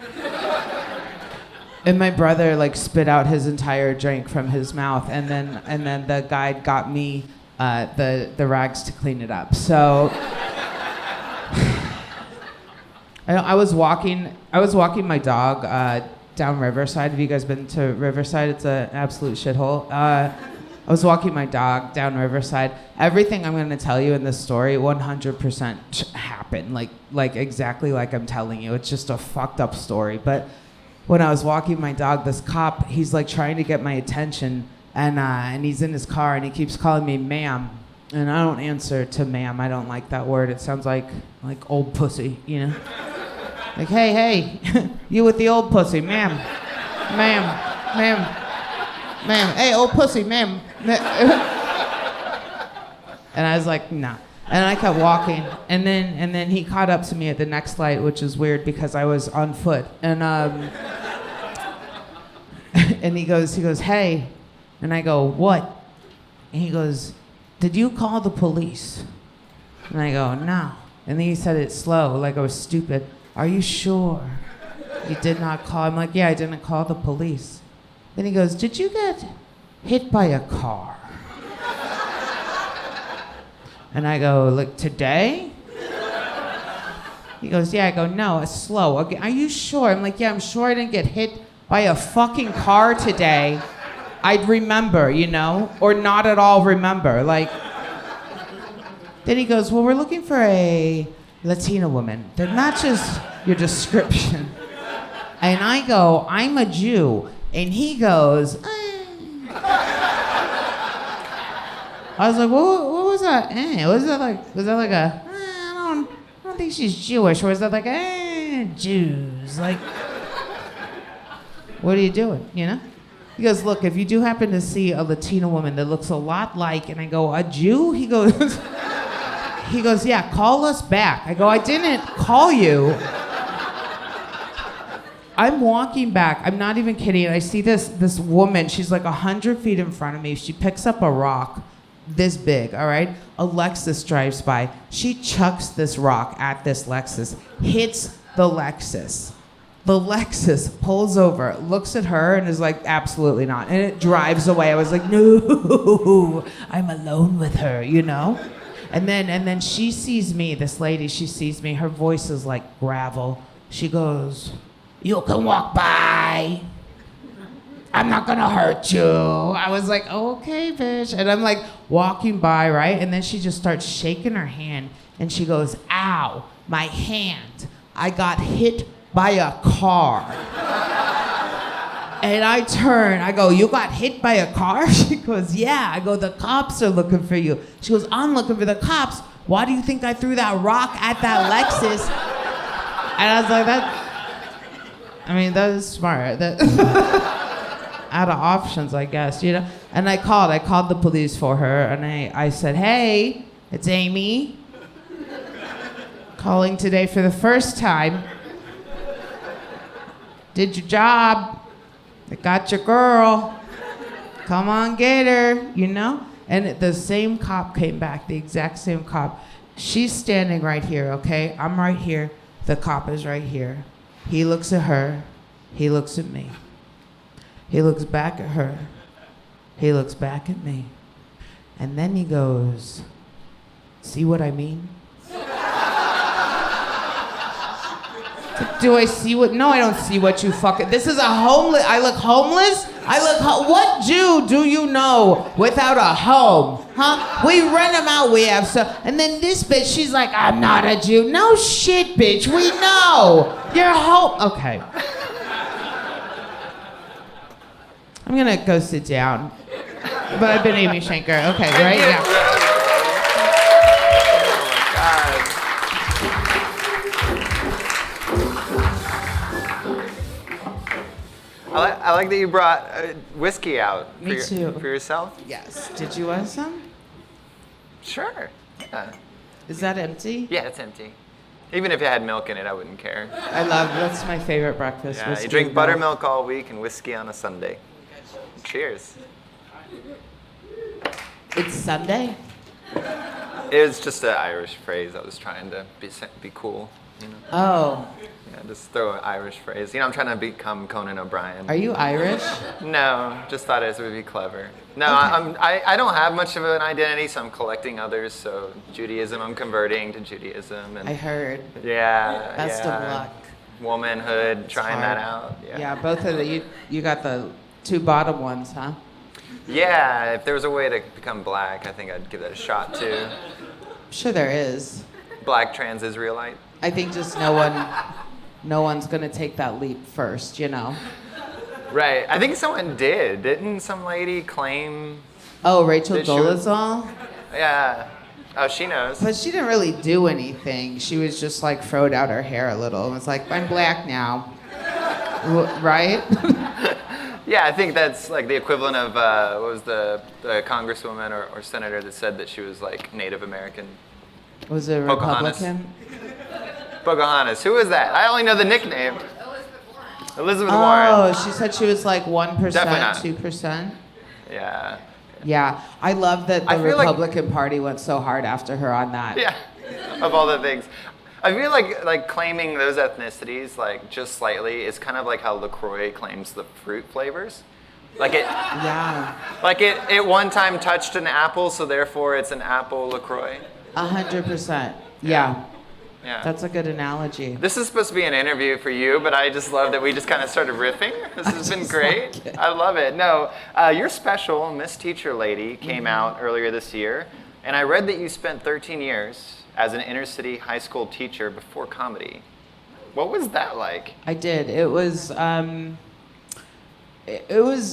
And my brother like spit out his entire drink from his mouth. And then the guide got me the rags to clean it up. So I was walking my dog down Riverside. Have you guys been to Riverside? It's an absolute shithole. I was walking my dog down Riverside. Everything I'm going to tell you in this story 100% happened, like exactly like I'm telling you. It's just a fucked up story. But when I was walking my dog, this cop, he's like trying to get my attention, and he's in his car, and he keeps calling me ma'am. And I don't answer to ma'am. I don't like that word. It sounds like old pussy, you know? Like, hey, you with the old pussy, ma'am, hey, old pussy, ma'am. And I was like, nah. And I kept walking, and then he caught up to me at the next light, which is weird because I was on foot. And and he goes, hey, and I go, what? And he goes, did you call the police? And I go, no. And then he said it slow, like I was stupid. Are you sure you did not call? I'm like, yeah, I didn't call the police. Then he goes, did you get hit by a car? And I go, like, today? He goes, yeah. I go, no, it's slow. Okay, are you sure? I'm like, yeah, I'm sure I didn't get hit by a fucking car today. I'd remember, you know, or not at all remember. Like, then he goes, well, we're looking for a Latina woman. They're not just your description. And I go, I'm a Jew. And he goes, I was like, what was that? Was that like a, I don't think she's Jewish. Or was that like, Jews? Like, what are you doing, you know? He goes, look, if you do happen to see a Latina woman that looks a lot like, and I go, a Jew? He goes, yeah, call us back. I go, I didn't call you. I'm walking back. I'm not even kidding. I see this woman. She's like 100 feet in front of me. She picks up a rock this big, all right? A Lexus drives by. She chucks this rock at this Lexus, hits the Lexus. The Lexus pulls over, looks at her, and is like, absolutely not. And it drives away. I was like, no, I'm alone with her, you know? And then she sees me, this lady, she sees me. Her voice is like gravel. She goes, you can walk by. I'm not gonna hurt you. I was like, okay, bitch. And I'm like walking by, right? And then she just starts shaking her hand, and she goes, ow, my hand. I got hit by a car. And I turn, I go, you got hit by a car? She goes, yeah. I go, the cops are looking for you. She goes, I'm looking for the cops. Why do you think I threw that rock at that Lexus? And I was like, that is smart. That out of options, I guess, you know? And I called the police for her, and I said, hey, it's Amy. Calling today for the first time. Did your job. I got your girl. Come on, get her, you know? And the same cop came back, the exact same cop. She's standing right here, okay? I'm right here. The cop is right here. He looks at her. He looks at me. He looks back at her. He looks back at me, and then he goes, "See what I mean?" Do I see what? No, I don't see what you fucking. This is a homeless. I look homeless? What Jew do you know without a home? Huh? We rent them out, we have stuff. And then this bitch, she's like, "I'm not a Jew." No shit, bitch, we know. You're home. Okay. I'm gonna go sit down. But I've been Amy Shanker. Okay, right? Yeah. I like that you brought whiskey out Me too. For yourself. Yes. Did you want some? Sure. Yeah. Is that empty? Yeah, it's empty. Even if it had milk in it, I wouldn't care. That's my favorite breakfast. Yeah, whiskey you drink and milk. buttermilk all week and whiskey on a Sunday. Cheers. It's Sunday? It was just an Irish phrase. I was trying to be cool, you know. Oh. Yeah, just throw an Irish phrase. You know, I'm trying to become Conan O'Brien. Are you Irish? No, just thought it would be clever. No, Okay. I don't have much of an identity, so I'm collecting others. So Judaism, I'm converting to Judaism. And I heard. yeah. Best yeah. of luck. Womanhood, trying that hard. out. Yeah, both of you got the two bottom ones, huh? Yeah, if there was a way to become black, I think I'd give that a shot too. I'm sure there is. Black trans Israelite. I think just no one's gonna take that leap first, you know? Right. I think someone did. Didn't some lady claim? Oh, Rachel Did she was- Dolezal? Yeah. Oh, she knows. But she didn't really do anything. She was just like froed out her hair a little and was like, "I'm black now." Right? Yeah, I think that's like the equivalent of what was the congresswoman or senator that said that she was like Native American. Was it a Pocahontas. Republican? Pocahontas. Who is that? I only know the nickname. Elizabeth Oh, Warren. she said she was like 1%, Definitely not. 2%. Yeah. Yeah, I love that the I feel like- Republican Party went so hard after her on that. Yeah. Of all the things. I feel like claiming those ethnicities like just slightly is kind of like how LaCroix claims the fruit flavors. Like it Yeah, like it one time touched an apple, so therefore it's an apple LaCroix. 100%. Yeah, Yeah. that's a good analogy. This is supposed to be an interview for you, but I just love that we just kind of started riffing. This has been great. like it. I love it. No, your special, Miss Teacher Lady, came out earlier this year, and I read that you spent 13 years as an inner city high school teacher before comedy. What was that like? I did. It was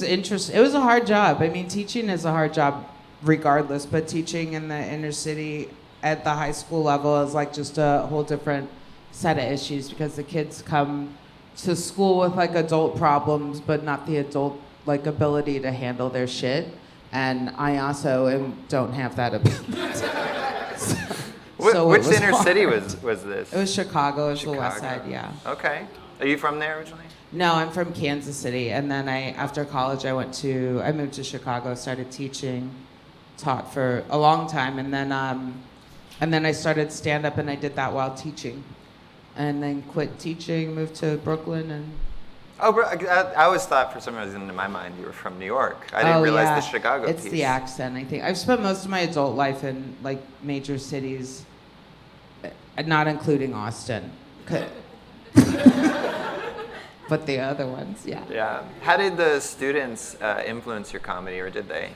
interesting. It was a hard job. I mean, teaching is a hard job regardless, but teaching in the inner city at the high school level is like just a whole different set of issues because the kids come to school with like adult problems, but not the adult like ability to handle their shit. And I also don't have that ability. So Which it was inner hard. city was this? It was Chicago. It was the west Chicago. side, yeah. Okay. Are you from there originally? No, I'm from Kansas City, and then after college I moved to Chicago, started teaching, taught for a long time, and then I started stand-up, and I did that while teaching, and then quit teaching, moved to Brooklyn, and Oh, bro, I always thought for some reason in my mind you were from New York. I didn't realize the Chicago it's piece. the accent, I think. I've spent most of my adult life in like major cities, not including Austin. But the other ones, yeah. Yeah. How did the students influence your comedy, or did they?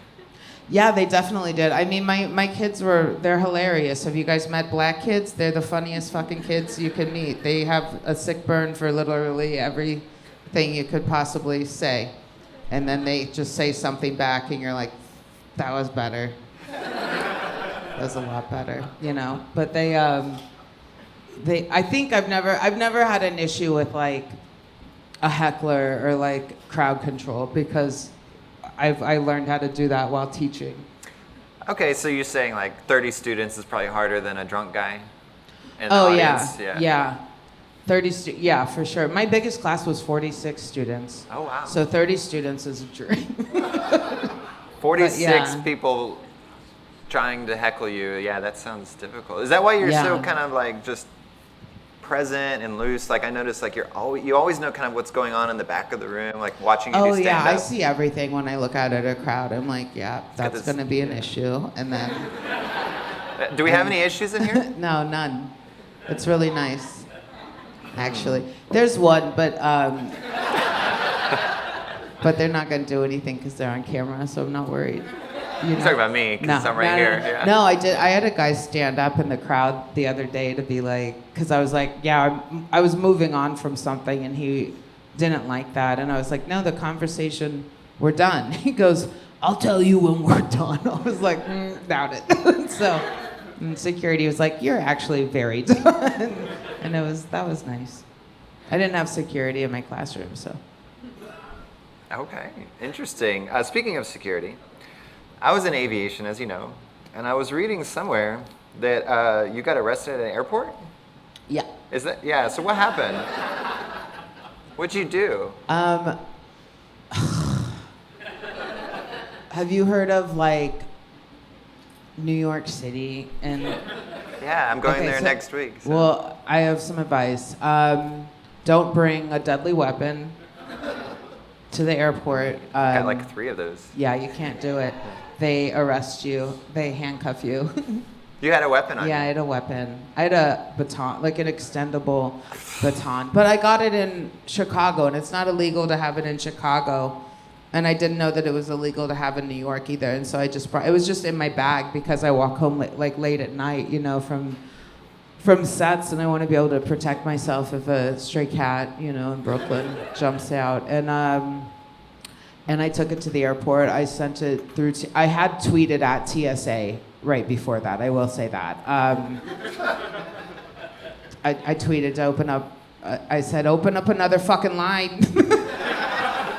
Yeah, they definitely did. I mean, my kids they're hilarious. Have you guys met black kids? They're the funniest fucking kids you can meet. They have a sick burn for literally everything you could possibly say. And then they just say something back and you're like, that was better. That was a lot better, you know? But I think I've never had an issue with like a heckler or like crowd control because I learned how to do that while teaching. Okay, so you're saying like 30 students is probably harder than a drunk guy in the Oh audience? yeah. 30 yeah, for sure. My biggest class was 46 students. Oh, wow. So 30 students is a dream. 46 yeah. people trying to heckle you. Yeah, that sounds difficult. Is that why you're so Yeah. kind of like just present and loose. Like I noticed, like you always know kind of what's going on in the back of the room, like watching you do stand yeah, up. I see everything when I look out at a crowd. I'm like, yeah, that's going to be an issue. And then... Do we have any issues in here? No, none. It's really nice, actually. There's one, but they're not going to do anything because they're on camera, so I'm not worried. You're talking about me, because I'm right here. Yeah. No, I did. I had a guy stand up in the crowd the other day to be like, because I was like, yeah, I was moving on from something, and he didn't like that. And I was like, no, the conversation, we're done. He goes, I'll tell you when we're done. I was like, doubt it. So, and security was like, you're actually very done. And that was nice. I didn't have security in my classroom, so. Okay, interesting. Speaking of security, I was in aviation, as you know, and I was reading somewhere that you got arrested at an airport? Yeah. Is that, yeah, so what happened? What'd you do? Have you heard of, like, New York City? And yeah, I'm going there next week. So. Well, I have some advice. Don't bring a deadly weapon to the airport. Got like 3 of those. Yeah, you can't do it. They arrest you. They handcuff you. You had a weapon on you? Yeah, I had a weapon. I had a baton, like an extendable baton. But I got it in Chicago, and it's not illegal to have it in Chicago. And I didn't know that it was illegal to have in New York either. And so I just brought, it was just in my bag because I walk home late at night, you know, from sets, and I want to be able to protect myself if a stray cat, you know, in Brooklyn jumps out. And I took it to the airport. I sent it through, I had tweeted at TSA right before that, I will say that. I tweeted to open up, I said, open up another fucking line.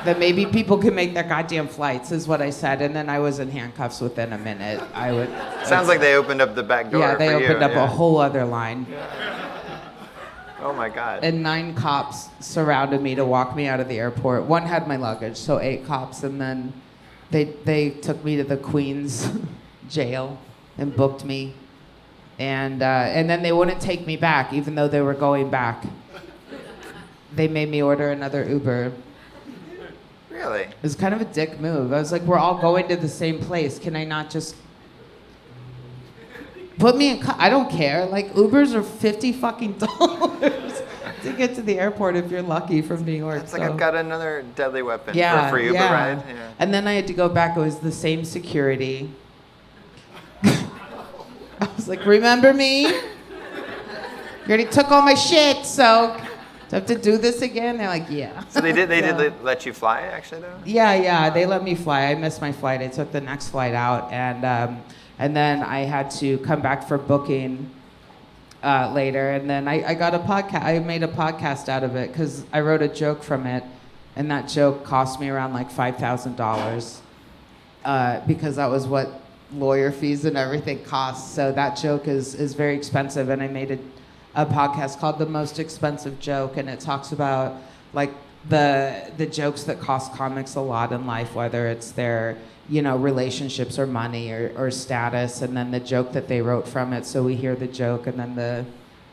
That maybe people can make their goddamn flights, is what I said. And then I was in handcuffs within a minute. Sounds like they opened up the back door. Yeah, they for opened you. up a whole other line. Oh my God. And 9 cops surrounded me to walk me out of the airport. 1 had my luggage, so 8 cops. And then they took me to the Queens jail and booked me. And then they wouldn't take me back, even though they were going back. They made me order another Uber. Really? It was kind of a dick move. I was like, we're all going to the same place. Can I not just put me in? I don't care. Like, Ubers are $50 fucking to get to the airport if you're lucky from New York. It's like I've got another deadly weapon for a free Uber ride. Yeah. And then I had to go back. It was the same security. I was like, remember me? You already took all my shit, so do I have to do this again? They're like, yeah. So they did let you fly, actually, though? Yeah, they let me fly. I missed my flight. I took the next flight out, and then I had to come back for booking later. And then I got a podcast. I made a podcast out of it because I wrote a joke from it, and that joke cost me around like $5,000 because that was what lawyer fees and everything cost. So that joke is very expensive, and I made a podcast called The Most Expensive Joke, and it talks about like the jokes that cost comics a lot in life, whether it's their, you know, relationships or money or status, and then the joke that they wrote from it. So we hear the joke and then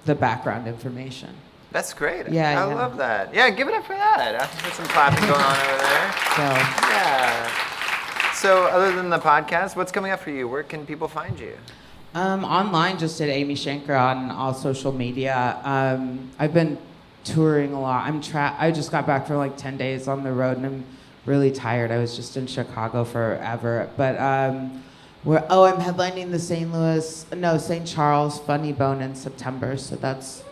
the background information. That's great. Yeah, I love that. Yeah, give it up for that. There's some clapping going on over there. So Yeah. So other than the podcast, what's coming up for you? Where can people find you? online, just at Amy Shanker on all social media. I've been touring a lot. I just got back from like 10 days on the road, and I'm really tired. I was just in Chicago forever. But I'm headlining the St. Charles Funny Bone in September. So that's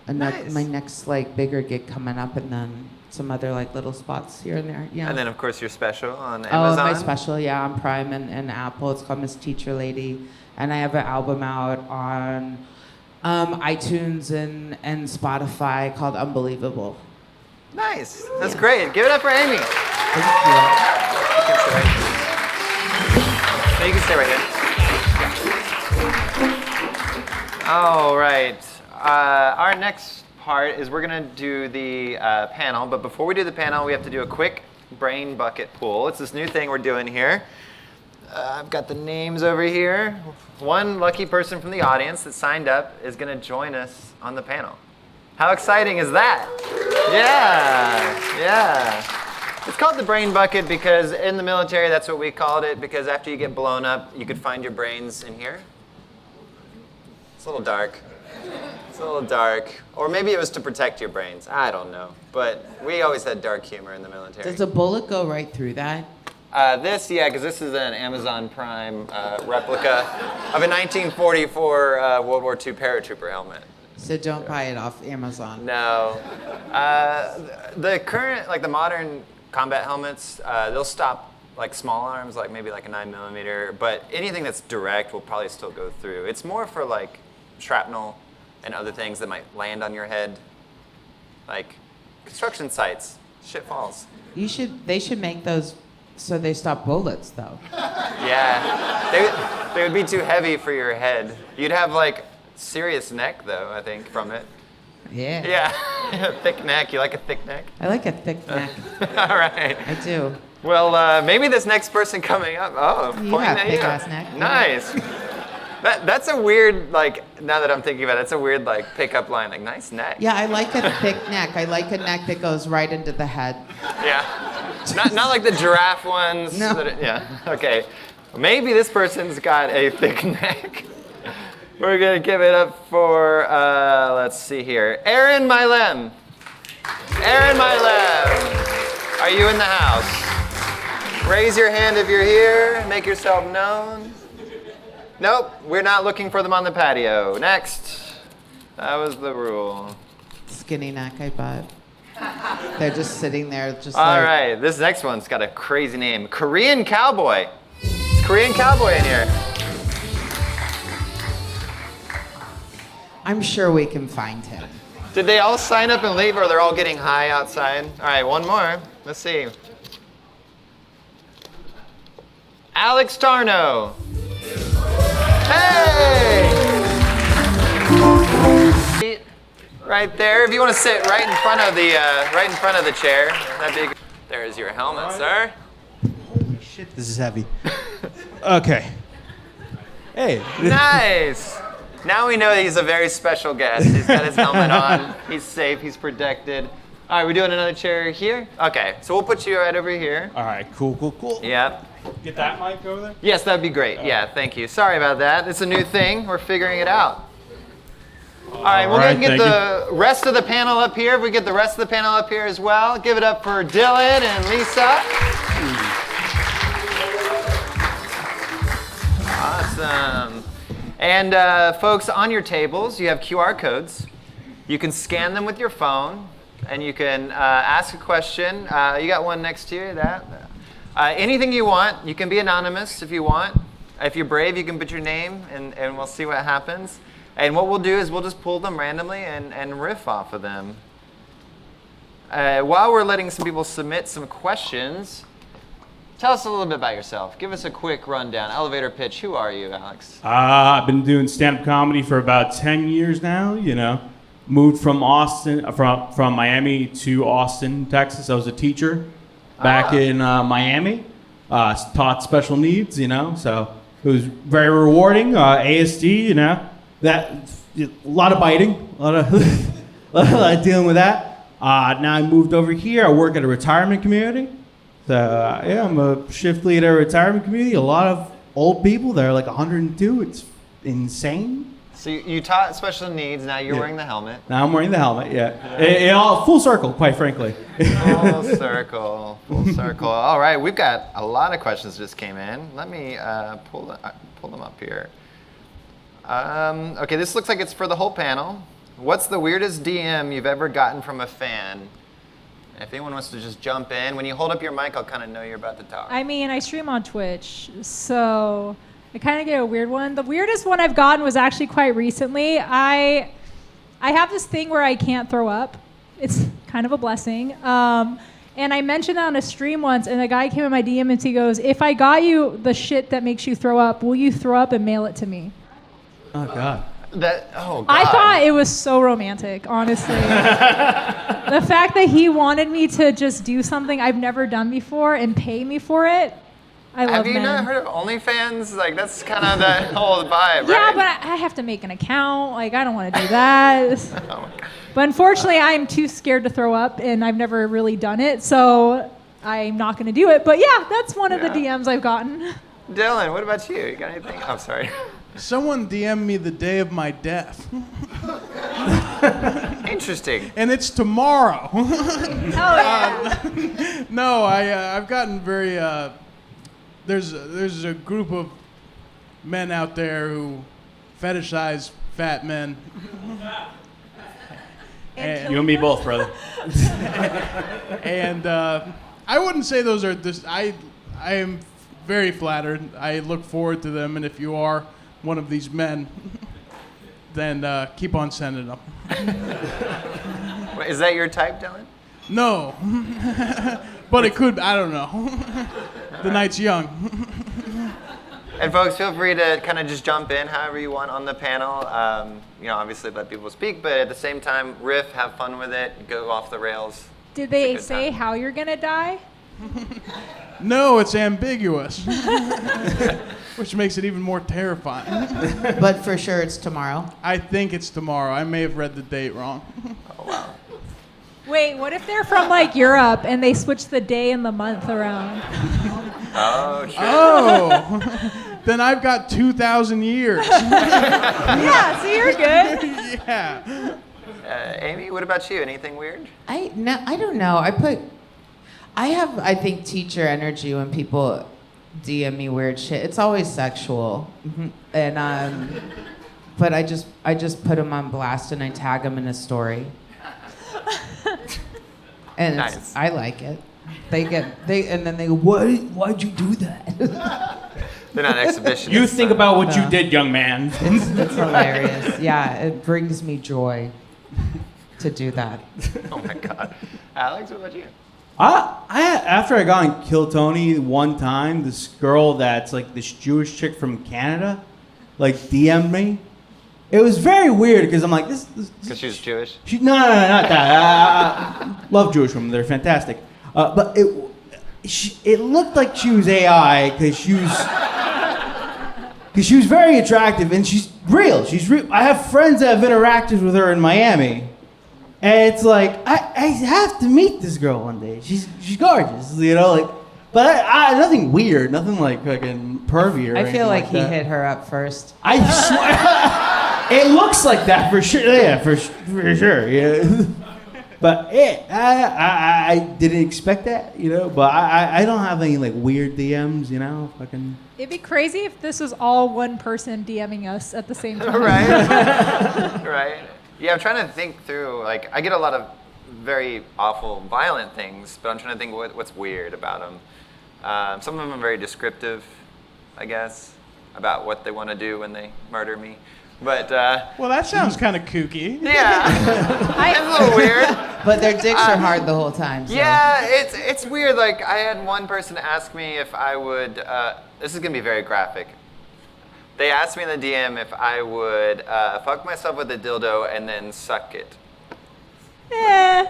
my next like bigger gig coming up, and then some other like little spots here and there. Yeah. And then of course your special on Amazon. Oh, my special, yeah, on Prime and Apple. It's called Miss Teacher Lady, and I have an album out on iTunes and Spotify called Unbelievable. Nice. That's great. Give it up for Amy. Thank you. You can stay right here. All right. Our next part is we're going to do the panel, but before we do the panel, we have to do a quick brain bucket pool. It's this new thing we're doing here. I've got the names over here. One lucky person from the audience that signed up is going to join us on the panel. How exciting is that? Yeah. It's called the brain bucket because in the military, that's what we called it, because after you get blown up, you could find your brains in here. It's a little dark. Or maybe it was to protect your brains. I don't know. But we always had dark humor in the military. Does a bullet go right through that? Because this is an Amazon Prime replica of a 1944 World War II paratrooper helmet. So don't buy it off Amazon. No. The current, the modern combat helmets, they'll stop small arms, maybe a 9mm, but anything that's direct will probably still go through. It's more for shrapnel and other things that might land on your head, like construction sites. Shit falls. They should make those so they stop bullets, though. Yeah, they would be too heavy for your head. You'd have serious neck though, I think, from it. Yeah. Yeah, thick neck. You like a thick neck? I like a thick neck. All right. I do. Well, maybe this next person coming up. Oh, You pointing have at big you. ass neck. Nice. That's a weird, now that I'm thinking about it, that's a weird, pickup line, nice neck. Yeah, I like a thick neck. I like a neck that goes right into the head. Yeah. Not like the giraffe ones. No. Yeah, okay. Maybe this person's got a thick neck. We're going to give it up for, let's see here, Aaron Mylem. Aaron Mylem, are you in the house? Raise your hand if you're here. Make yourself known. Nope, we're not looking for them on the patio. Next. That was the rule. Skinny neck, I bet. They're just sitting there, just All right, this next one's got a crazy name. Korean Cowboy. It's Korean Cowboy in here. I'm sure we can find him. Did they all sign up and leave, or they're all getting high outside? All right, one more. Let's see. Alex Tarno. Hey! Right there. If you want to sit right in front of the chair, that'd be good. There's your helmet, sir. Holy shit, this is heavy. Okay. Hey. Nice. Now we know he's a very special guest. He's got his helmet on. He's safe. He's protected. All right, we're doing another chair here? Okay, so we'll put you right over here. All right, cool. Yep. Get that mic over there? Yes, that'd be great. Yeah, thank you. Sorry about that. It's a new thing. We're figuring it out. All right, we'll get the rest of the panel up here. If we get the rest of the panel up here as well, give it up for Dylan and Lisa. Awesome. And folks, on your tables, you have QR codes. You can scan them with your phone, and you can ask a question. You got one next to you, anything you want. You can be anonymous if you want. If you're brave, you can put your name, and we'll see what happens. And what we'll do is we'll just pull them randomly and riff off of them. While we're letting some people submit some questions, tell us a little bit about yourself. Give us a quick rundown, elevator pitch. Who are you, Alex? I've been doing stand-up comedy for about 10 years now, Moved from Austin, from Miami to Austin, Texas. I was a teacher back in Miami. Taught special needs, so it was very rewarding. ASD, that a lot of biting, a lot of dealing with that. Now I moved over here. I work at a retirement community. So I'm a shift lead at a retirement community. A lot of old people. They're 102. It's insane. So you taught special needs. Now you're wearing the helmet. Now I'm wearing the helmet. Yeah, it all full circle, quite frankly. Full circle. All right, we've got a lot of questions just came in. Let me pull them up here. Okay, this looks like it's for the whole panel. What's the weirdest DM you've ever gotten from a fan? If anyone wants to just jump in, when you hold up your mic, I'll kind of know you're about to talk. I mean, I stream on Twitch, so I kind of get a weird one. The weirdest one I've gotten was actually quite recently. I have this thing where I can't throw up. It's kind of a blessing. And I mentioned that on a stream once, and a guy came in my DM and he goes, "If I got you the shit that makes you throw up, will you throw up and mail it to me?" Oh, God. God. I thought it was so romantic, honestly. The fact that he wanted me to just do something I've never done before and pay me for it I love Have you men. not heard of OnlyFans? Like, that's kind of that whole vibe, Yeah, right? but I have to make an account. Like, I don't want to do that. Oh my God. But unfortunately, I'm too scared to throw up, and I've never really done it, so I'm not going to do it. But yeah, that's one of the DMs I've gotten. Dylan, what about you? You got anything? I'm sorry. Someone DM'd me the day of my death. Interesting. And it's tomorrow. Oh, yeah. No, I've gotten very. There's a group of men out there who fetishize fat men. You and me both, brother. And I wouldn't say those are. I am very flattered. I look forward to them, and if you are one of these men, then keep on sending them. Wait, is that your type, Dylan? No, but it could. I don't know. The night's young. And folks, feel free to kind of just jump in however you want on the panel. Obviously let people speak, but at the same time, riff, have fun with it, go off the rails. Did they say how you're going to die? No, it's ambiguous, which makes it even more terrifying. But for sure, it's tomorrow. I think it's tomorrow. I may have read the date wrong. Oh, wow. Wait, what if they're from like Europe and they switch the day and the month around? Oh, sure. Oh, then I've got 2,000 years. Yeah, so you're good. Yeah. Amy, what about you? Anything weird? I don't know. I have, I think, teacher energy when people DM me weird shit. It's always sexual, and but I just put them on blast and I tag them in a story, and Nice. I like it. And then they go, why'd you do that? They're not exhibitionists. You think about what you did, young man. It's hilarious. Yeah, it brings me joy to do that. Oh my God. Alex, what about you? After I got on Kill Tony one time, this girl that's like this Jewish chick from Canada, like DM'd me. It was very weird because I'm like, this. Because she was Jewish? No, not that. I love Jewish women; they're fantastic. But it looked like she was AI because she was very attractive and she's real. I have friends that have interacted with her in Miami, and it's like I have to meet this girl one day. She's gorgeous, But I nothing weird, nothing like fucking pervy or I anything feel like he that. hit her up first. I swear. It looks like that for sure. Yeah, for sure. Yeah. But I didn't expect that, But I don't have any like weird DMs, Fucking. It'd be crazy if this was all one person DMing us at the same time. Right. Right. Yeah, I'm trying to think through. Like, I get a lot of very awful, violent things, but I'm trying to think what's weird about them. Some of them are very descriptive, I guess, about what they want to do when they murder me. But Well, that sounds kind of kooky. yeah, it's a little weird. But their dicks are hard the whole time. So. Yeah, it's weird. Like, I had one person ask me if I would. This is gonna be very graphic. They asked me in the DM if I would fuck myself with a dildo and then suck it. Yeah.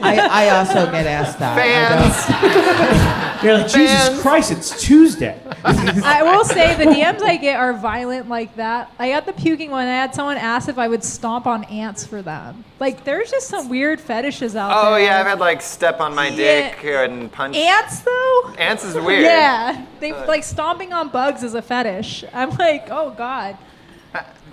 I also get asked that. Fans. You're like, Jesus Christ, it's Tuesday. I will say the DMs I get are violent like that. I got the puking one. I had someone ask if I would stomp on ants for them. Like, there's just some weird fetishes out there. Oh yeah, I've had like step on my dick and punch. Ants though? Ants is weird. Yeah. They like stomping on bugs is a fetish. I'm like, oh God.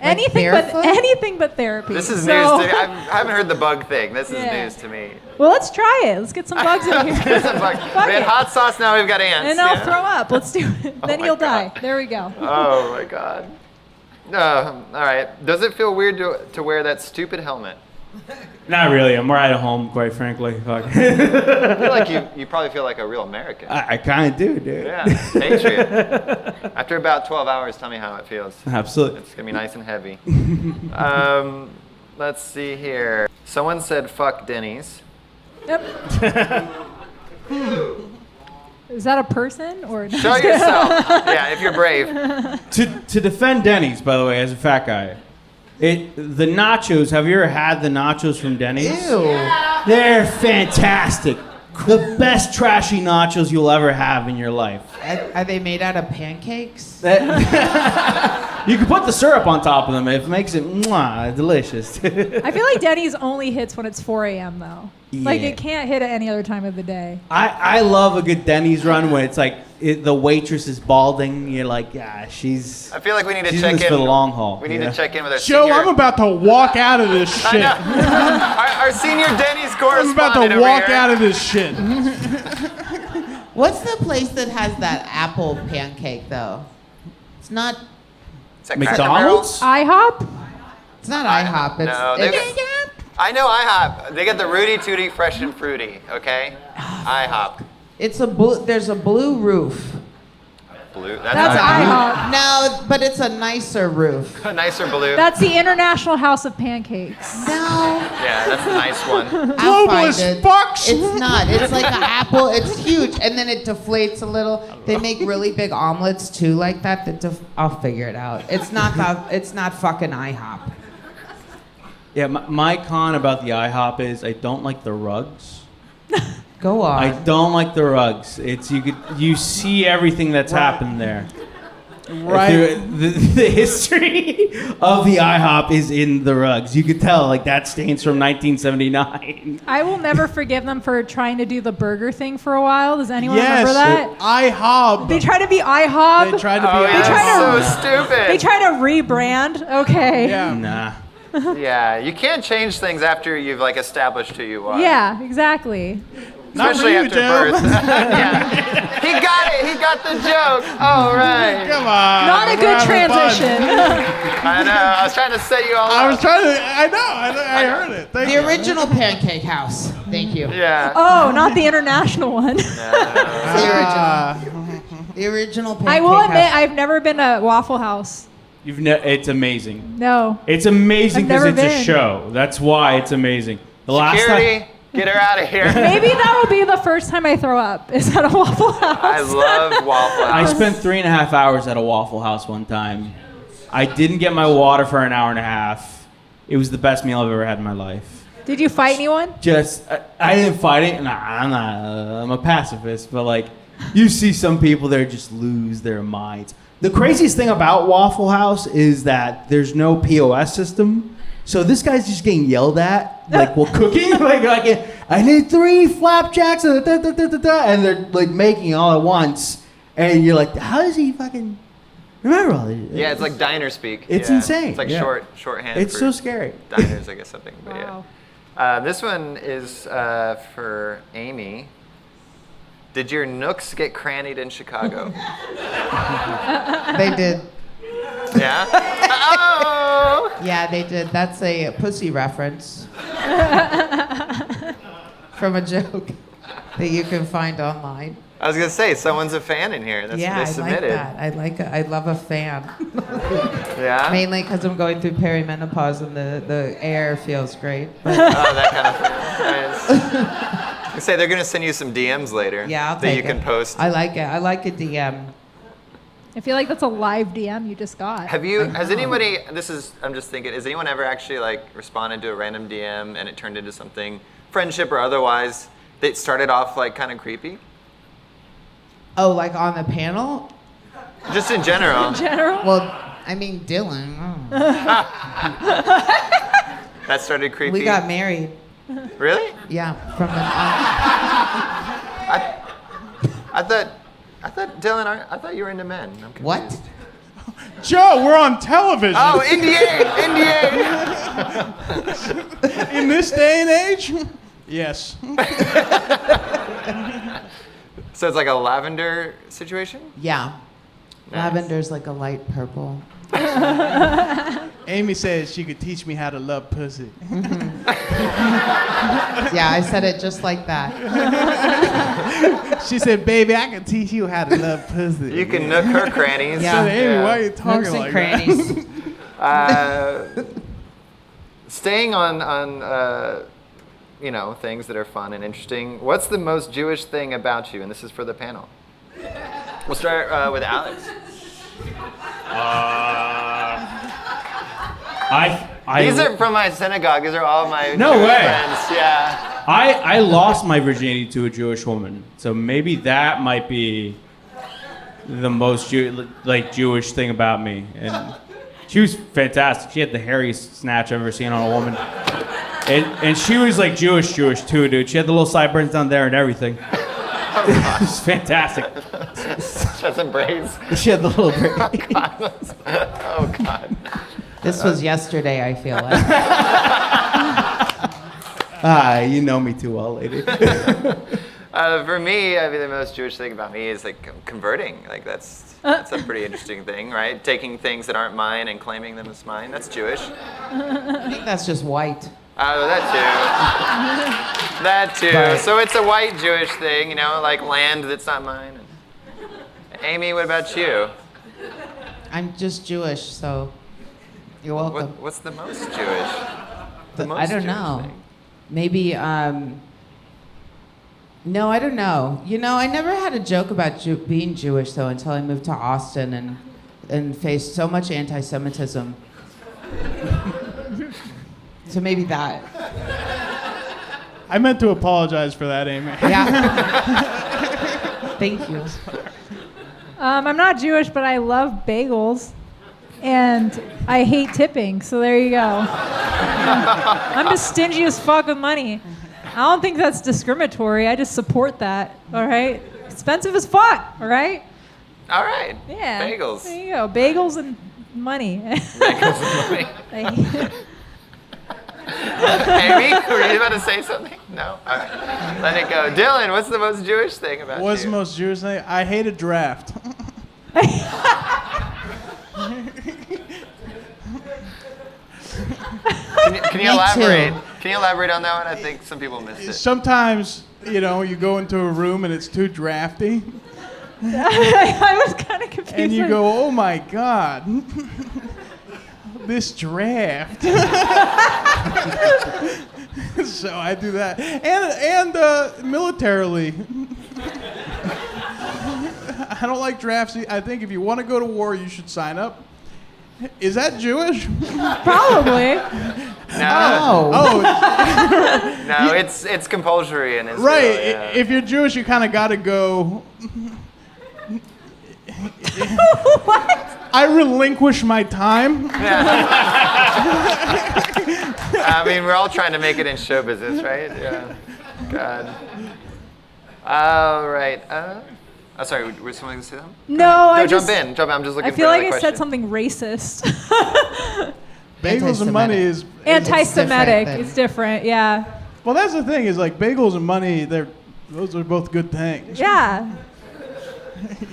Anything but therapy. This is So- news to me. I haven't heard the bug thing. This is Yeah. news to me. Well, let's try it. Let's get some bugs in here. There's a bug. Fuck We had it. hot sauce, now we've got ants. And I'll yeah. throw up. Let's do it. Then my you'll God. die. There we go. Oh my God. All right. Does it feel weird to wear that stupid helmet? Not really. I'm right at home, quite frankly. Fuck. I feel like you probably feel like a real American. I kind of do, dude. Yeah, patriot. After about 12 hours, tell me how it feels. Absolutely. It's gonna be nice and heavy. Let's see here. Someone said fuck Denny's. Yep. Is that a person or? Show yourself. Yeah, if you're brave. To defend Denny's, by the way, as a fat guy, the nachos. Have you ever had the nachos from Denny's? Ew. They're fantastic. the best trashy nachos you'll ever have in your life. Are they made out of pancakes? You can put the syrup on top of them. It makes it delicious. I feel like Denny's only hits when it's 4 a.m. though. Like Yeah. it can't hit at any other time of the day. I love a good Denny's run when it's like the waitress is balding. You're like, yeah, she's. I feel like we need to she's check in this in for the long haul. We need yeah. to check in with our Joe, senior. I'm about to walk out of this I shit. know. our senior Denny's I'm correspondent about to over walk here. out of this shit. What's the place that has that apple pancake though? It's not. Is that McDonald's? IHOP? It's not IHOP. It's, No, I know IHOP. They get the Rudy Tooty Fresh and Fruity. Okay, IHOP. it's a there's a blue roof. Blue. That's IHOP. No, but it's a nicer roof. a nicer blue. That's the International House of Pancakes. No. Yeah, that's a nice one. I'll find Globalist it. fucks. It's not. It's like an apple. It's huge, and then it deflates a little. They make really big omelets too, like that. I'll figure it out. It's not that. It's not fucking IHOP. Yeah, my con about the IHOP is I don't like the rugs. Go on. I don't like the rugs. It's you see everything that's happened there. Right. The history of the IHOP is in the rugs. You could tell like that stains from 1979. I will never forgive them for trying to do the burger thing for a while. Does anyone Yes. remember that? IHOP. They try to be IHOP. They tried to be Oh yeah, They try that's to- so stupid. They try to rebrand. Okay. Yeah. Nah. Yeah, you can't change things after you've like established who you are. Yeah, exactly. Not for Especially you, after Joe. birth. Yeah. He got it. He got the joke. All right. Come on. Not a we're good having fun. transition. I know. I was trying to set you all I was up. trying to. I know. I heard it. Thank The you. original Pancake House. Thank you. Yeah. Oh, not the international one. The original Pancake I will House. admit, I've never been to Waffle House. It's amazing. No. It's amazing I've never because it's a been. show. That's why it's amazing. The last Security, time, get her out of here. Maybe that will be the first time I throw up. Is at a Waffle House. I love Waffle I House. spent 3.5 hours at a Waffle House one time. I didn't get my water for an hour and a half. It was the best meal I've ever had in my life. Did you fight anyone? I didn't fight it. Nah, I'm a pacifist. But like, you see some people there just lose their minds. The craziest thing about Waffle House is that there's no POS system. So this guy's just getting yelled at, like, while cooking. like, I need 3 flapjacks, and they're like making it all at once. And you're like, how does he fucking remember all this? Yeah, it's like diner speak. It's Yeah. insane. It's like Yeah. shorthand. It's for so scary. Diners, I guess something. But Wow. yeah. This one is for Amy. Did your nooks get crannied in Chicago? They did. Yeah. Oh. Yeah, they did. That's a pussy reference from a joke that you can find online. I was gonna say someone's a fan in here. That's Yeah, what they I submitted. like that. I love a fan. Yeah. Mainly because I'm going through perimenopause and the air feels great. But Oh, that kind of thing. I say they're gonna send you some DMs later. yeah, I'll that take you can it. post. I like it. I like a DM. I feel like that's a live DM you just got. Has anybody? I'm just thinking. Has anyone ever actually like responded to a random DM and it turned into something, friendship or otherwise, that started off like kind of creepy? Oh, like on the panel? Just in general. In general? Well, I mean, Dylan. oh. That started creepy. We got married. Really? Yeah, from an. I thought Dylan. I thought you were into men. I'm confused. What? Joe, we're on television. Oh, Indian. In this day and age? Yes. So it's like a lavender situation. Yeah. Nice. Lavender's like a light purple. Amy says she could teach me how to love pussy. Yeah, I said it just like that. She said, baby, I can teach you how to love pussy. You can nook her crannies. Yeah. Amy, Yeah. why are you talking Nooks and like crannies. Staying on things that are fun and interesting. What's the most Jewish thing about you? And this is for the panel. We'll start with Alex. I These are from my synagogue. These are all my No Jewish way. friends. Yeah. I lost my virginity to a Jewish woman, so maybe that might be the most Jewish thing about me. And she was fantastic. She had the hairiest snatch I've ever seen on a woman. And she was like Jewish too, dude. She had the little sideburns down there and everything. It was fantastic. Just braids. She had the little braid. Oh God. This was yesterday, I feel like. You know me too well, lady. For me, I mean, the most Jewish thing about me is like converting. Like that's a pretty interesting thing, right? Taking things that aren't mine and claiming them as mine. That's Jewish. I think that's just white. Oh, that too. That too. Right. So it's a white Jewish thing, you know, like land that's not mine. Amy, what about you? I'm just Jewish, so you're welcome. What's the most Jewish? I don't know. Maybe, no, I don't know. You know, I never had a joke about being Jewish, though, until I moved to Austin and faced so much anti-Semitism. So maybe that. I meant to apologize for that, Amy. Yeah. Thank you. I'm not Jewish, but I love bagels. And I hate tipping, so there you go. I'm just stingy as fuck with money. I don't think that's discriminatory. I just support that, all right? Expensive as fuck, all right? All right. Yeah. Bagels. There you go. Bagels and money. Bagels and money. Thank you. Amy, were you about to say something? No? All right. Let it go. Dylan, what's the most Jewish thing about you? What's the most Jewish thing? I hate a draft. Can you elaborate? Can you elaborate on that one? I think some people missed it. Sometimes, you know, you go into a room and it's too drafty. I was kind of confused. And you go, oh my God, this draft. So I do that. And militarily. I don't like drafts. I think if you want to go to war, you should sign up. Is that Jewish? Probably. No. Oh. No, it's compulsory in Israel. Right. Yeah. If you're Jewish, you kind of got to go. What? I relinquish my time. I mean, we're all trying to make it in show business, right? Yeah. God. All right. Oh, sorry, was someone going to say something? No, jump in. I'm just looking for I feel like another I said question. something racist. Bagels and money is Anti-Semitic. It's It's different, yeah. Well, that's the thing is like bagels and money. Those are both good things. Yeah.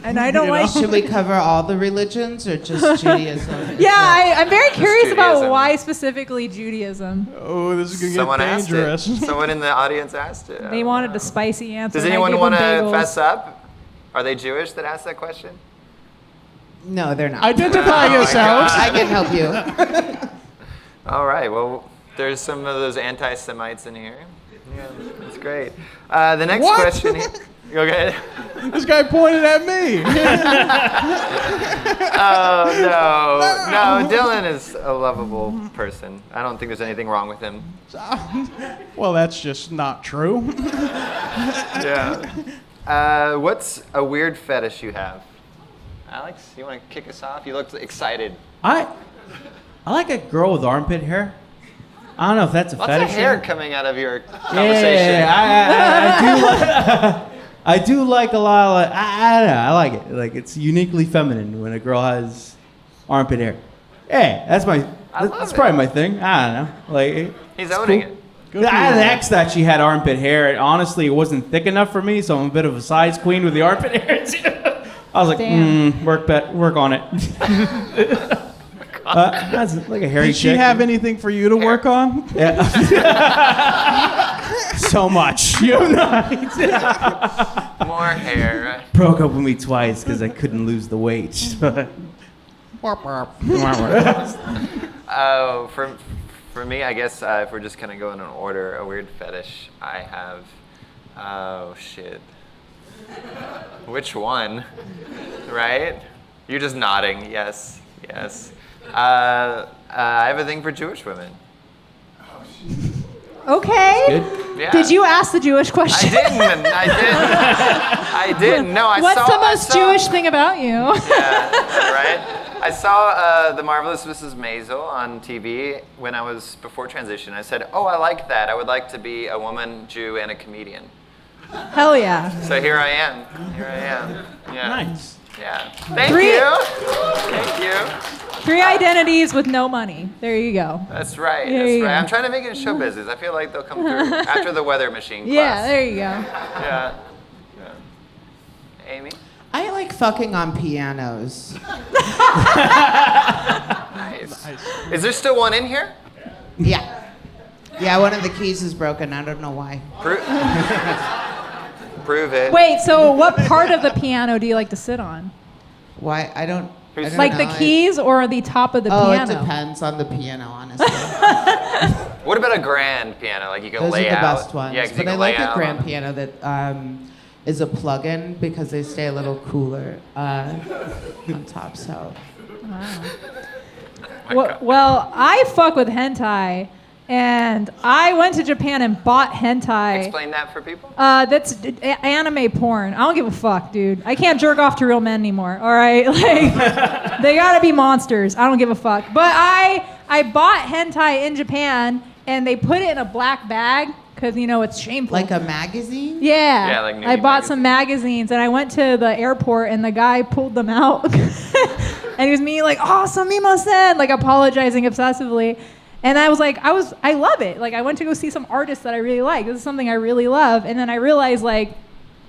And I don't You know? like. Should we cover all the religions or just Judaism? Yeah, I'm very curious about Judaism. why specifically Judaism. Oh, this is gonna Someone get asked dangerous. it. Someone in the audience asked it. They wanted a spicy answer. Does and I anyone gave want to them bagels. fess up? Are they Jewish that asked that question? No, they're not. Identify yourselves. I can help you. All right. Well, there's some of those anti-Semites in here. Yeah, that's great. The next What? question here. You okay? This guy pointed at me. Oh, no. Dylan is a lovable person. I don't think there's anything wrong with him. Well, that's just not true. Yeah. What's a weird fetish you have? Alex, you want to kick us off? You looked excited. I like a girl with armpit hair. I don't know if that's a Lots fetish. of hair coming out of your conversation. Yeah, I do like a lot of, I don't know, I like it. Like, it's uniquely feminine when a girl has armpit hair. Hey, that's probably my thing. I don't know. Like, He's owning it. I had an ex that she had armpit hair. And honestly, it wasn't thick enough for me, so I'm a bit of a size queen with the armpit hair too. I was like, Damn. work on it. That's like a hairy Did she chick. have anything for you to work on? Yeah. So much. You have no idea. More hair. Broke up with me twice because I couldn't lose the weight. Oh, for me, I guess if we're just kind of going in order, a weird fetish I have. Oh, shit. Which one? Right? You're just nodding. Yes. I have a thing for Jewish women. Okay. Good. Yeah. Did you ask the Jewish I question? didn't. I didn't. No, I What's saw. the most Jewish thing about you? Yeah, right. I saw The Marvelous Mrs. Maisel on TV when I was before transition. I said, "Oh, I like that. I would like to be a woman, Jew, and a comedian." Hell yeah. So here I am. Yeah. Nice. Yeah. Thank Three- you. Thank you. 3 identities with no money. There you go. That's right. There That's you right. go. I'm trying to make it in show business. I feel like they'll come through after the weather machine class. Yeah, there you go. Yeah. Amy? I like fucking on pianos. Nice. Is there still one in here? Yeah. Yeah, one of the keys is broken. I don't know why. Prove it. Wait, so what part of the piano do you like to sit on? Why? I don't Like know. the keys or the top of the Oh, piano? it depends on the piano, honestly. What about a grand piano? Like you can Those lay are the out. best ones. Yeah, 'cause you but can I like lay a out grand on- piano that is a plug-in because they stay a little cooler on top. So Well, I fuck with hentai, and I went to Japan and bought hentai. Explain that for people. That's anime porn. I don't give a fuck, dude. I can't jerk off to real men anymore. All right, like they gotta be monsters. I don't give a fuck. But I bought hentai in Japan, and they put it in a black bag because it's shameful. like a magazine. Yeah. Yeah, like I nudie bought some magazines, and I went to the airport, and the guy pulled them out, and he was me like, "Oh, sumimasen," like apologizing obsessively. And I was like, I love it. Like I went to go see some artists that I really like. This is something I really love. And then I realized like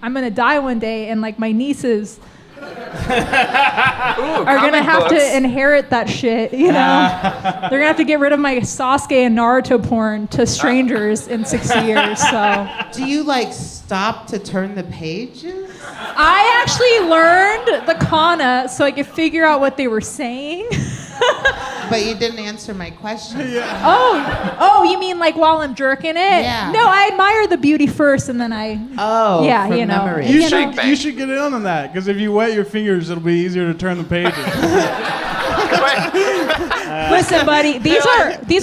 I'm gonna die one day, and like my nieces are gonna have to inherit that shit. They're gonna have to get rid of my Sasuke and Naruto porn to strangers in 6 years. So Do you like stop to turn the pages? I actually learned the kana so I could figure out what they were saying. But you didn't answer my question. Oh, you mean like while I'm jerking it? Yeah. No, I admire the beauty first, and then I. Oh, Yeah, from you know. memory. You You should know- you should get in on that because if you wet your fingers, it'll be easier to turn the pages. Listen, buddy, these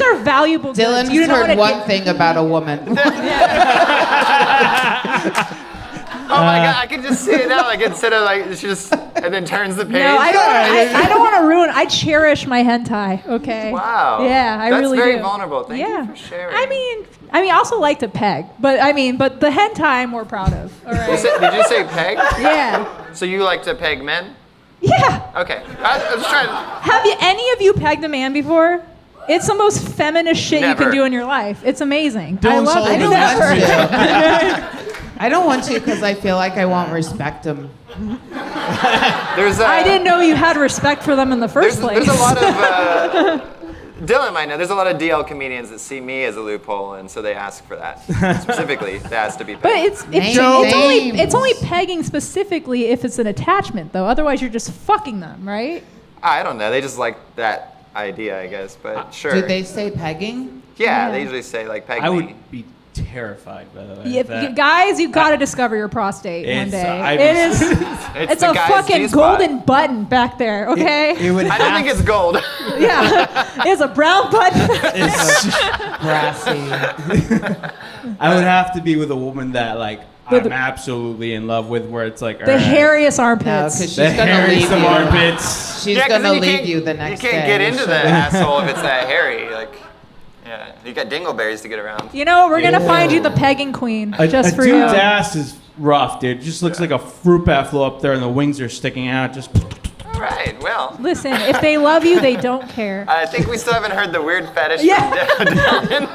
are valuable goods. Dylan You has know heard what one thing about a woman. Oh my god, I can just see it now. Like instead of like she just and then turns the page. No, I don't want to ruin. I cherish my hentai. Okay. Wow. Yeah, I That's really very do. vulnerable. Thank Yeah. you for sharing. I mean, I also like to peg, but the hentai I'm more proud of. All right. Did you say peg? Yeah. So you like to peg men? Yeah. Okay. I was trying. Have any of you pegged a man before? It's the most feminist shit you Never. can do in your life. It's amazing. I Dylan love it. Sullivan I don't Never. want to. I don't want to because I feel like I won't respect him. There's I didn't know you had respect for them in the first place. There's a lot of Dylan might know. There's a lot of DL comedians that see me as a loophole, and so they ask for that specifically. That has to be. But Pegged. it's only pegging specifically if it's an attachment though. Otherwise, you're just fucking them, right? I don't know. They just like that idea, I guess. But sure. Do they say pegging? Yeah, Yeah. they usually say like peg I me. would be terrified, by the way. Yeah, of that. guys, you got to discover your prostate one It's- day. I- It is. It's the a guy's fucking G-spot. golden button back there. Okay. It would I don't think it's gold. Yeah. It's a brown button. Brassy. I would have to be with a woman that like With I'm the- absolutely in love with, where it's like The all right, hairiest No, armpits. because she's the gonna hairy leave some you. armpits. She's Yeah, 'cause gonna then leave can't- you the next day. You can't get into so- the asshole if it's that hairy. Like, yeah, you got dingleberries to get around. You know, we're gonna find you the pegging queen just a for you. dude's ass is rough, dude. Just looks like a fruit bat flew up there and the wings are sticking out. Just All right, well. Listen, if they love you, they don't care. I think we still haven't heard the weird fetish Yeah. from Dylan.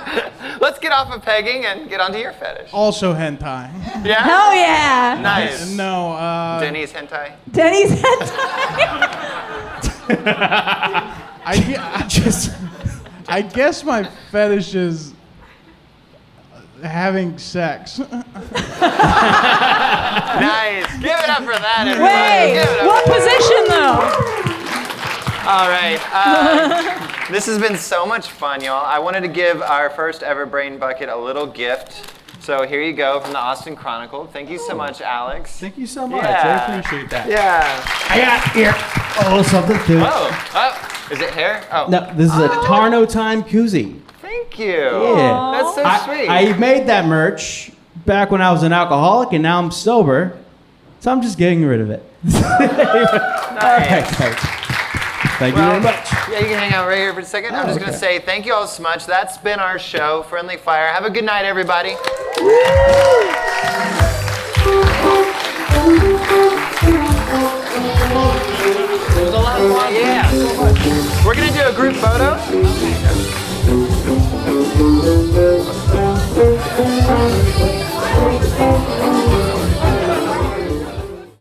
Let's get off of pegging and get onto your fetish. Also hentai. Yeah? Hell yeah. Nice. No, Denny's hentai? Denny's hentai. I guess my fetish is having sex. Nice. Give it up for that, everybody. Wait, Give it up. what position though? All right. This has been so much fun, y'all. I wanted to give our first ever Brain Bucket a little gift. So here you go from the Austin Chronicle. Thank you so much, Alex. thank you so much. Yeah. I appreciate that. Yeah. I got here. Oh, something too. Oh, is it hair? Oh. No, this is a Tarno time koozie. Thank Thank you. Yeah. That's so sweet. I made that merch back when I was an alcoholic, and now I'm sober, so I'm just getting rid of it. Nice. Thank you very much. Yeah, you can hang out right here for a second. I'm just going to say thank you all so much. That's been our show, Friendly Fire. Have a good night, everybody. It was a lot of fun. Yeah. We're going to do a group photo.